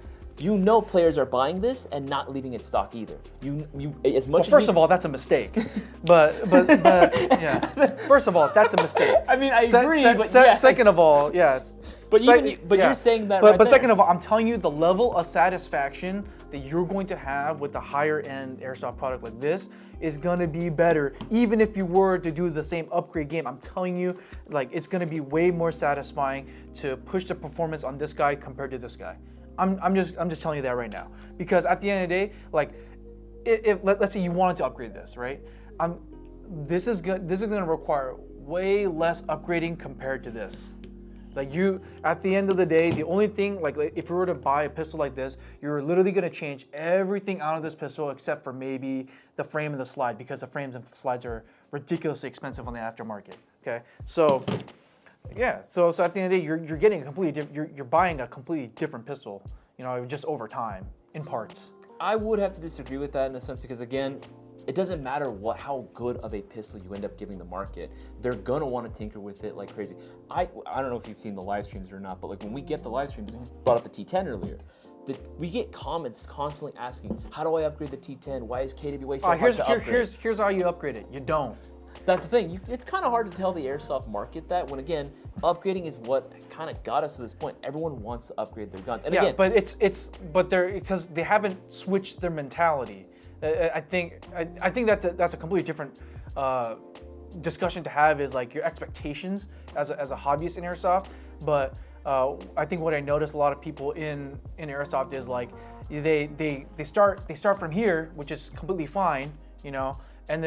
players are buying this and not leaving it stock either. First of all, that's a mistake. but yeah. First of all, that's a mistake. I mean, I agree. But yes. Second of all, yeah. You're saying that. But second of all, I'm telling you, the level of satisfaction that you're going to have with the higher end airsoft product like this is gonna be better. Even if you were to do the same upgrade game, I'm telling you, like it's gonna be way more satisfying to push the performance on this guy compared to this guy. I'm just telling you that right now, because at the end of the day, like, if let's say you wanted to upgrade this, right? This is gonna require way less upgrading compared to this. Like at the end of the day, the only thing, like if you were to buy a pistol like this, you're literally gonna change everything out of this pistol except for maybe the frame and the slide, because the frames and slides are ridiculously expensive on the aftermarket. Okay, so. Yeah, so at the end of the day, you're getting you're buying a completely different pistol, just over time in parts. I would have to disagree with that in a sense, because again, it doesn't matter how good of a pistol you end up giving the market. They're gonna want to tinker with it like crazy. I don't know if you've seen the live streams or not, but like when we get the live streams, we brought up the T10 earlier. We get comments constantly asking, how do I upgrade the T10? Why is KWA so hard to upgrade? Here's how you upgrade it. You don't. That's the thing. It's kind of hard to tell the airsoft market that when, again, upgrading is what kind of got us to this point. Everyone wants to upgrade their guns. And yeah, again, but they're because they haven't switched their mentality. I think that's a completely different discussion to have, is like your expectations as a hobbyist in airsoft. But I think what I notice a lot of people in airsoft is like they start from here, which is completely fine,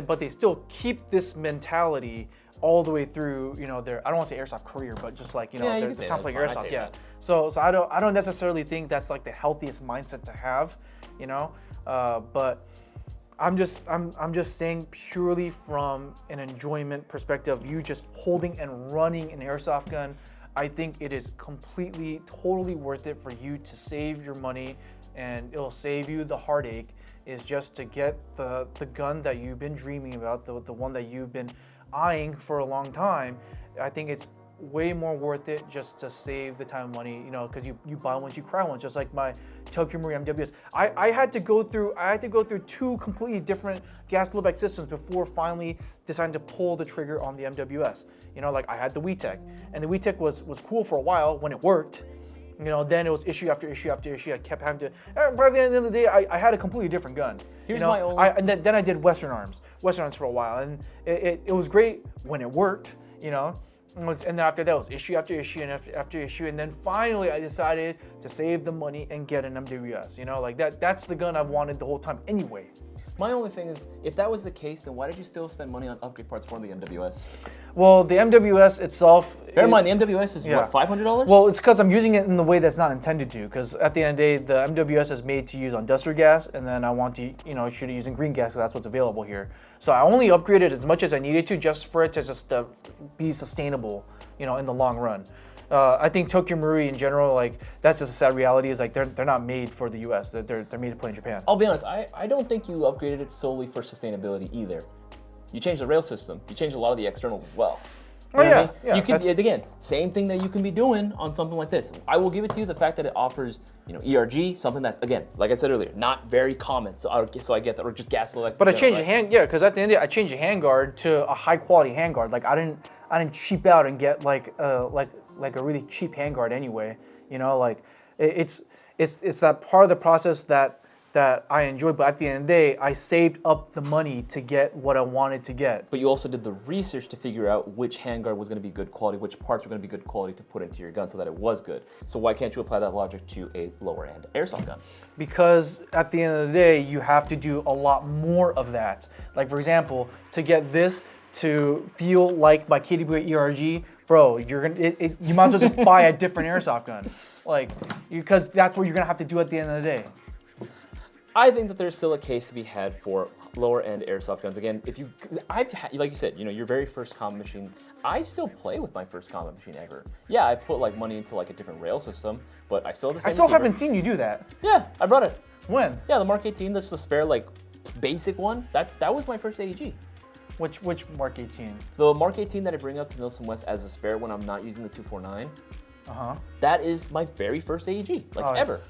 but they still keep this mentality all the way through, their, I don't want to say airsoft career, but just like, their time playing airsoft. Yeah. So I don't necessarily think that's like the healthiest mindset to have, but I'm just saying purely from an enjoyment perspective, you just holding and running an airsoft gun, I think it is completely, totally worth it for you to save your money, and it'll save you the heartache, is just to get the gun that you've been dreaming about, the one that you've been eyeing for a long time. I think it's way more worth it just to save the time and money, because you buy once, you cry once, just like my Tokyo Marine MWS. I had to go through 2 completely different gas blowback systems before finally deciding to pull the trigger on the MWS. Like I had the WeTech, and the WeTech was cool for a while when it worked. Then it was issue after issue after issue. I kept having to. By the end of the day, I had a completely different gun. Here's my only. And then I did Western Arms for a while, and it was great when it worked. And then after that, it was issue after issue and after issue, and then finally I decided to save the money and get an MWS. Like that's the gun I've wanted the whole time anyway. My only thing is, if that was the case, then why did you still spend money on upgrade parts for the MWS? Well, the MWS itself... Bear in mind, the MWS is what, $500? Well, it's because I'm using it in the way that's not intended to, because at the end of the day, the MWS is made to use on duster gas, and then I want to, shoot it using green gas, because that's what's available here. So I only upgraded as much as I needed to, just for it to just be sustainable, in the long run. I think Tokyo Marui in general, like that's just a sad reality, is like they're not made for the US. They're made to play in Japan. I'll be honest, I don't think you upgraded it solely for sustainability either. You changed the rail system. You changed a lot of the externals as well. Oh, know what I yeah, mean? yeah, You can that's- again, same thing that you can be doing on something like this. I will give it to you the fact that it offers, ERG, something that again, like I said earlier, not very common. So I get that, or just gas flow. But I changed the hand, yeah, because at the end of the day, I changed the handguard to a high quality handguard. Like I didn't cheap out and get like a really cheap handguard anyway. Like it's that part of the process that I enjoyed. But at the end of the day, I saved up the money to get what I wanted to get. But you also did the research to figure out which handguard was going to be good quality, which parts were going to be good quality to put into your gun so that it was good. So why can't you apply that logic to a lower end airsoft gun? Because at the end of the day, you have to do a lot more of that. Like for example, to get this to feel like my KWA ERG, bro, you might as well just buy a different airsoft gun, because that's what you're gonna have to do at the end of the day. I think that there's still a case to be had for lower end airsoft guns. Again, like you said, your very first combat machine. I still play with my first combat machine ever. Yeah, I put like money into like a different rail system, but I still have the same. I still receiver. haven't seen you do that. Yeah, I brought it. When? Yeah, the Mark 18. That's the spare like basic one. That was my first AEG. Which Mark 18? The Mark 18 that I bring out to Milson West as a spare when I'm not using the 249. Uh-huh. That is my very first AEG, ever.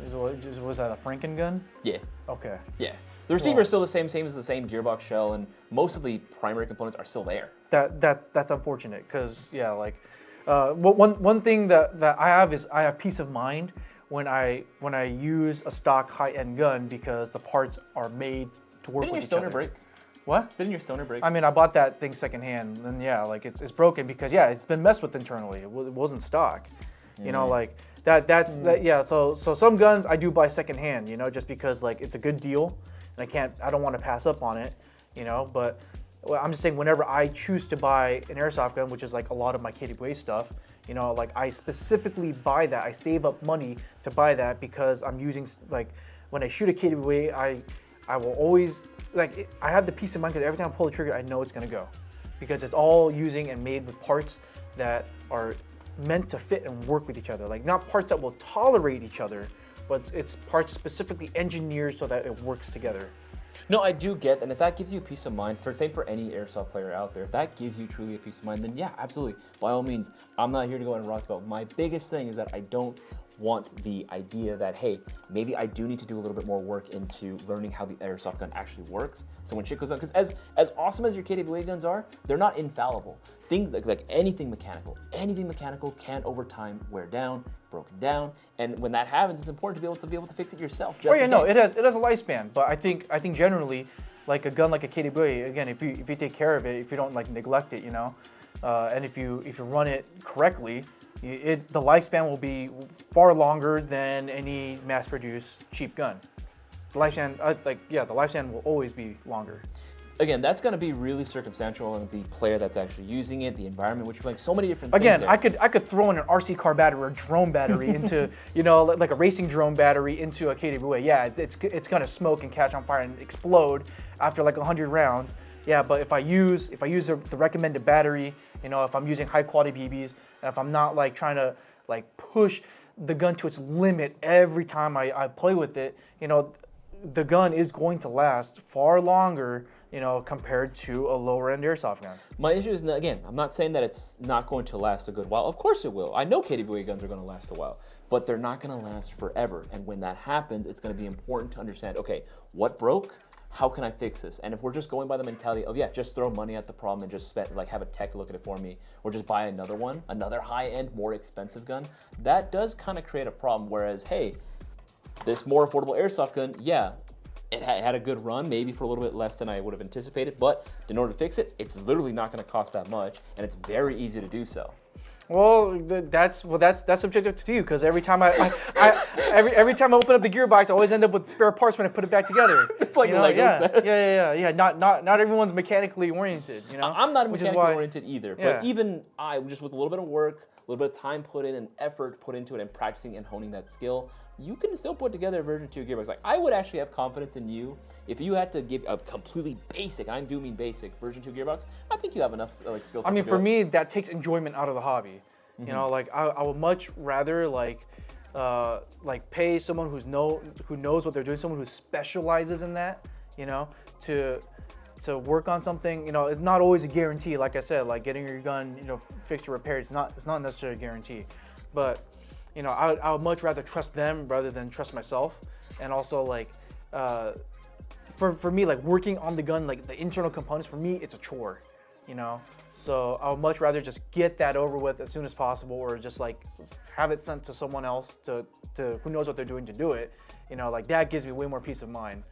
Was that a Franken gun? Yeah. Okay. Yeah. The receiver is still the same as the same gearbox shell, and most of the primary components are still there. That's unfortunate, because one thing that I have is I have peace of mind when I use a stock high-end gun, because the parts are made to work Didn't with your each stoner other. break? What? Didn't your stoner break? I mean, I bought that thing secondhand, and it's broken because it's been messed with internally. It wasn't stock. So some guns I do buy secondhand, just because just a good deal, and I don't want to pass up on it, but I'm just saying, whenever I choose to buy an airsoft gun, which is like a lot of my KWA stuff, I specifically buy that. I save up money to buy that because I'm using, when I shoot a KWA, I will always, I have the peace of mind because every time I pull the trigger, I know it's gonna go, because it's all using and made with parts that are meant to fit and work with each other. Not parts that will tolerate each other, but it's parts specifically engineered so that it works together. No, I do get, and if that gives you peace of mind, for any airsoft player out there, if that gives you truly a peace of mind, then yeah, absolutely. By all means, I'm not here to go and rock the boat. My biggest thing is that I don't want the idea that, hey, maybe I do need to do a little bit more work into learning how the airsoft gun actually works. So when shit goes on, because as awesome as your KWA guns are, they're not infallible. Things like anything mechanical can over time wear down, broken down, and when that happens, it's important to be able to fix it yourself. Just in case. It has a lifespan, but I think generally, like a gun like a KWA, again, if you take care of it, if you don't neglect it, and if you run it correctly, the lifespan will be far longer than any mass-produced cheap gun. The lifespan, the lifespan will always be longer. Again, that's going to be really circumstantial on the player that's actually using it, the environment, which is like so many different things. Again, I could throw in an RC car battery or a drone battery into, like a racing drone battery into a KWA. Yeah, it's going to smoke and catch on fire and explode after 100 rounds. Yeah, but if I use the recommended battery, if I'm using high quality BBs, and if I'm not trying to push the gun to its limit every time I play with it, the gun is going to last far longer, compared to a lower end airsoft gun. My issue is, again, I'm not saying that it's not going to last a good while. Of course it will. I know KWA guns are going to last a while, but they're not going to last forever. And when that happens, it's going to be important to understand, okay, what broke? How can I fix this? And if we're just going by the mentality of, just throw money at the problem and just have a tech look at it for me, or just buy another one, another high-end, more expensive gun, that does kind of create a problem. Whereas, hey, this more affordable airsoft gun, it had a good run, maybe for a little bit less than I would have anticipated, but in order to fix it, it's literally not going to cost that much, and it's very easy to do so. Well, that's subjective to you, because every time every time I open up the gearbox, I always end up with spare parts when I put it back together. It's like Lego set. Yeah. Not everyone's mechanically oriented. I'm not mechanically oriented either, but Yeah. even I, just with a little bit of work, a little bit of time put in and effort put into it, and practicing and honing that skill, you can still put together a version 2 gearbox. I would actually have confidence in you if you had to give a completely basic, I do mean basic, version 2 gearbox. I think you have enough skills. I mean, for me, that takes enjoyment out of the hobby. I would much rather pay someone who knows what they're doing, someone who specializes in that, to to work on something, it's not always a guarantee. Like I said, like getting your gun, fixed or repaired, it's not necessarily a guarantee. But I would much rather trust them rather than trust myself. And also like for me, like working on the gun, like the internal components, for me it's a chore. So I would much rather just get that over with as soon as possible, or just like have it sent to someone else to who knows what they're doing to do it. Like that gives me way more peace of mind.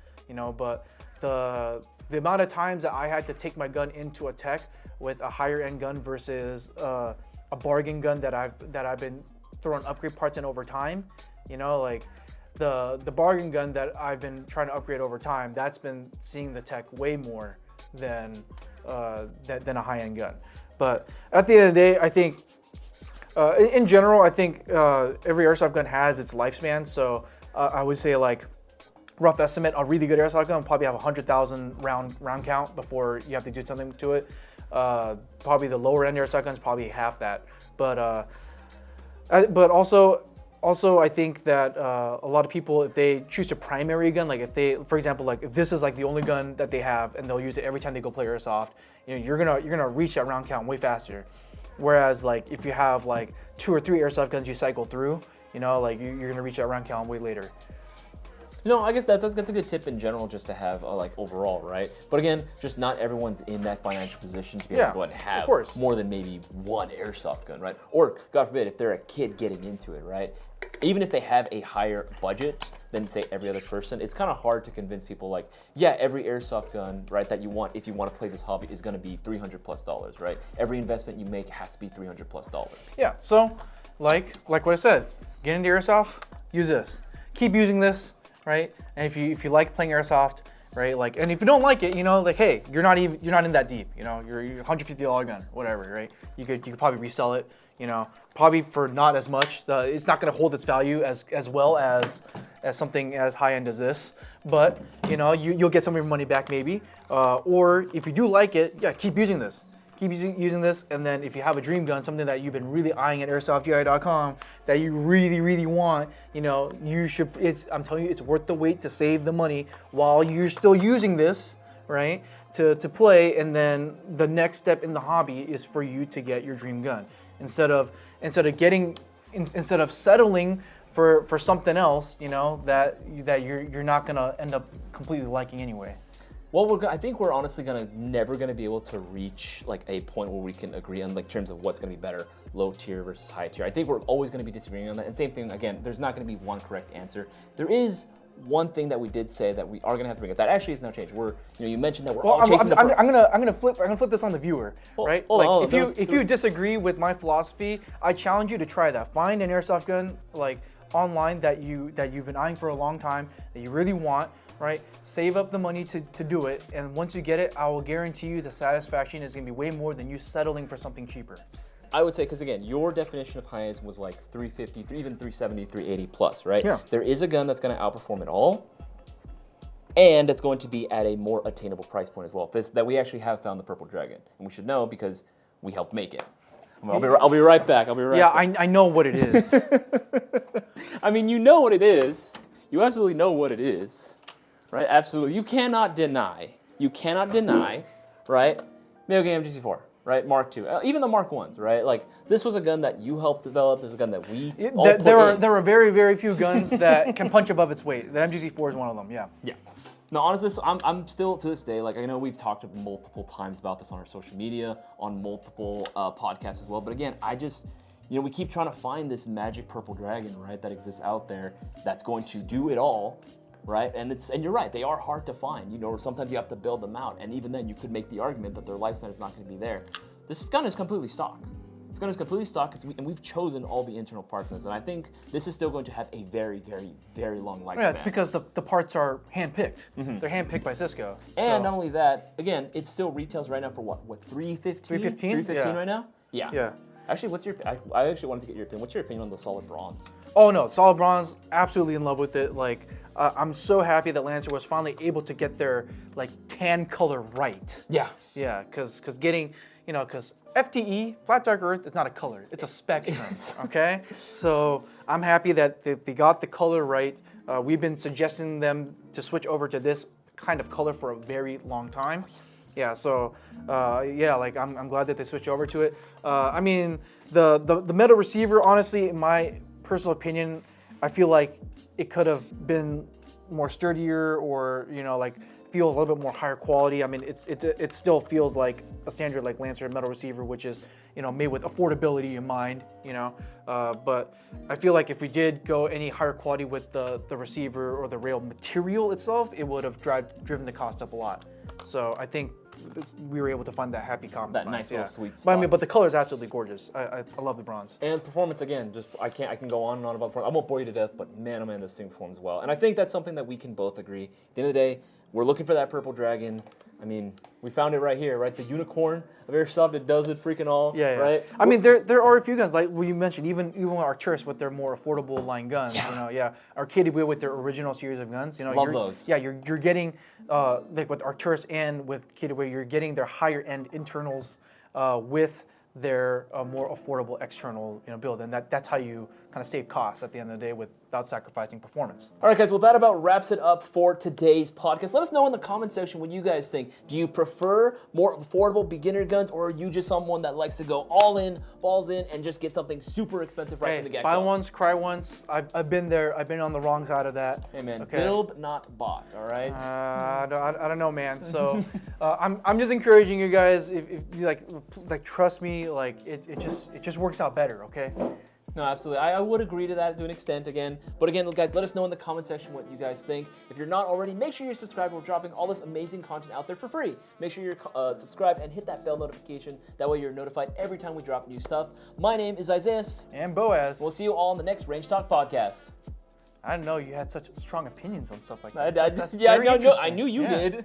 But the amount of times that I had to take my gun into a tech with a higher end gun versus a bargain gun that I've been throwing upgrade parts in over time, like the bargain gun that I've been trying to upgrade over time, that's been seeing the tech way more than a high-end gun. But at the end of the day, I think in general, I think every airsoft gun has its lifespan. So I would say, like, rough estimate, a really good airsoft gun will probably have 100,000 round count before you have to do something to it. Probably the lower end airsoft guns probably half that. But also, I think that a lot of people, if they choose a primary gun, like if they, for example, like if this is like the only gun that they have and they'll use it every time they go play airsoft, you're gonna reach that round count way faster. Whereas like if you have like 2 or 3 airsoft guns you cycle through, like you're gonna reach that round count way later. I guess that's a good tip in general, just to have like overall, right? But again, just not everyone's in that financial position to be able to go ahead and have more than maybe one airsoft gun, right? Or God forbid, if they're a kid getting into it, right? Even if they have a higher budget than say every other person, it's kind of hard to convince people like, yeah, every airsoft gun, right, that you want if you want to play this hobby is going to be $300+, right? Every investment you make has to be $300+. Yeah. So, like what I said, get into airsoft, use this, keep using this. Right, and if you like playing airsoft, right, like, and if you don't like it, like, hey, you're not in that deep, you're a $150 gun, whatever, right? You could probably resell it, probably for not as much. It's not going to hold its value as well as something as high end as this, but you'll get some of your money back maybe, or if you do like it, yeah, keep using this. Keep using this, and then if you have a dream gun, something that you've been really eyeing at airsoftgi.com that you really, really want, you should. I'm telling you, it's worth the wait to save the money while you're still using this, right? To play, and then the next step in the hobby is for you to get your dream gun instead of settling for something else, that you're not gonna end up completely liking anyway. Well, I think we're honestly never gonna be able to reach like a point where we can agree on like terms of what's gonna be better, low tier versus high tier. I think we're always gonna be disagreeing on that. And same thing again, there's not gonna be one correct answer. There is one thing that we did say that we are gonna have to bring up. That actually has now changed. You mentioned that we're all chasing the. I'm gonna flip this on the viewer, right? If you disagree with my philosophy, I challenge you to try that. Find an airsoft gun like online that you've been eyeing for a long time, that you really want. Right? Save up the money to do it, and once you get it, I will guarantee you the satisfaction is going to be way more than you settling for something cheaper. I would say, because again, your definition of high end was like 350, even 370, 380 plus, right? Yeah. There is a gun that's going to outperform it all, and it's going to be at a more attainable price point as well. That we actually have found the Purple Dragon, and we should know because we helped make it. I'll be right back. Yeah, I know what it is. I mean, you know what it is. You absolutely know what it is. Right, absolutely. You cannot deny, right? Mailgame MGC4, right? Mark II, even the Mark I's, right? Like this was a gun that you helped develop. This is a gun that we there are very, very few guns that can punch above its weight. The MGC4 is one of them. Yeah. Yeah. No, honestly, I'm still to this day, like I know we've talked multiple times about this on our social media, on multiple podcasts as well. But again, I just. We keep trying to find this magic Purple Dragon, right, that exists out there that's going to do it all. Right, and you're right. They are hard to find. Sometimes you have to build them out, and even then, you could make the argument that their lifespan is not going to be there. This gun is completely stock. This gun is completely stock, and we've chosen all the internal parts in this, and I think this is still going to have a very, very, very long lifespan. Yeah, it's because the parts are handpicked. Mm-hmm. They're handpicked by Cisco. And not only that, again, it still retails right now for what 315? 315 right now. Yeah. Yeah. Actually, I actually wanted to get your opinion. What's your opinion on the solid bronze? Oh no, solid bronze, absolutely in love with it. Like, I'm so happy that Lancer was finally able to get their like tan color right. Yeah. Yeah, because getting, because FTE, flat dark earth, is not a color, it's a spectrum. Okay, so I'm happy that they got the color right. We've been suggesting them to switch over to this kind of color for a very long time. Yeah, so like I'm glad that they switched over to it. I mean, the metal receiver, honestly, in my personal opinion, I feel like it could have been more sturdier, or like feel a little bit more higher quality. I mean, it still feels like a standard like Lancer metal receiver, which is made with affordability in mind. But I feel like if we did go any higher quality with the receiver or the rail material itself, it would have driven the cost up a lot. So I think we were able to find that happy compromise. That nice little sweet spot. But I mean, the color is absolutely gorgeous. I love the bronze. And performance, again, just I can go on and on about performance. I won't bore you to death, but man, oh man, this thing performs well. And I think that's something that we can both agree. At the end of the day, we're looking for that purple dragon. I mean, we found it right here, right? The unicorn of Airsoft. It does it freaking all, right? I mean, there are a few guns, like you mentioned, even Arcturus with their more affordable line guns. Or KDW with their original series of guns. Love those. Yeah, you're getting like with Arcturus and with KDW, you're getting their higher end internals with their more affordable external build, and that's how you kind of save costs at the end of the day without sacrificing performance. All right, guys, well, that about wraps it up for today's podcast. Let us know in the comment section what you guys think. Do you prefer more affordable beginner guns, or are you just someone that likes to go all in, balls in, and just get something super expensive right from the get-go? Buy once, cry once. I've been there. I've been on the wrong side of that. Hey, man, build, not bought, all right? I don't know, man. So I'm just encouraging you guys, if you like trust me, like it just works out better, okay? No, absolutely. I would agree to that to an extent again. But again, guys, let us know in the comment section what you guys think. If you're not already, make sure you're subscribed. We're dropping all this amazing content out there for free. Make sure you're subscribed and hit that bell notification. That way you're notified every time we drop new stuff. My name is Isaiah. And Boaz. We'll see you all in the next Range Talk podcast. I didn't know you had such strong opinions on stuff like that. I knew you did.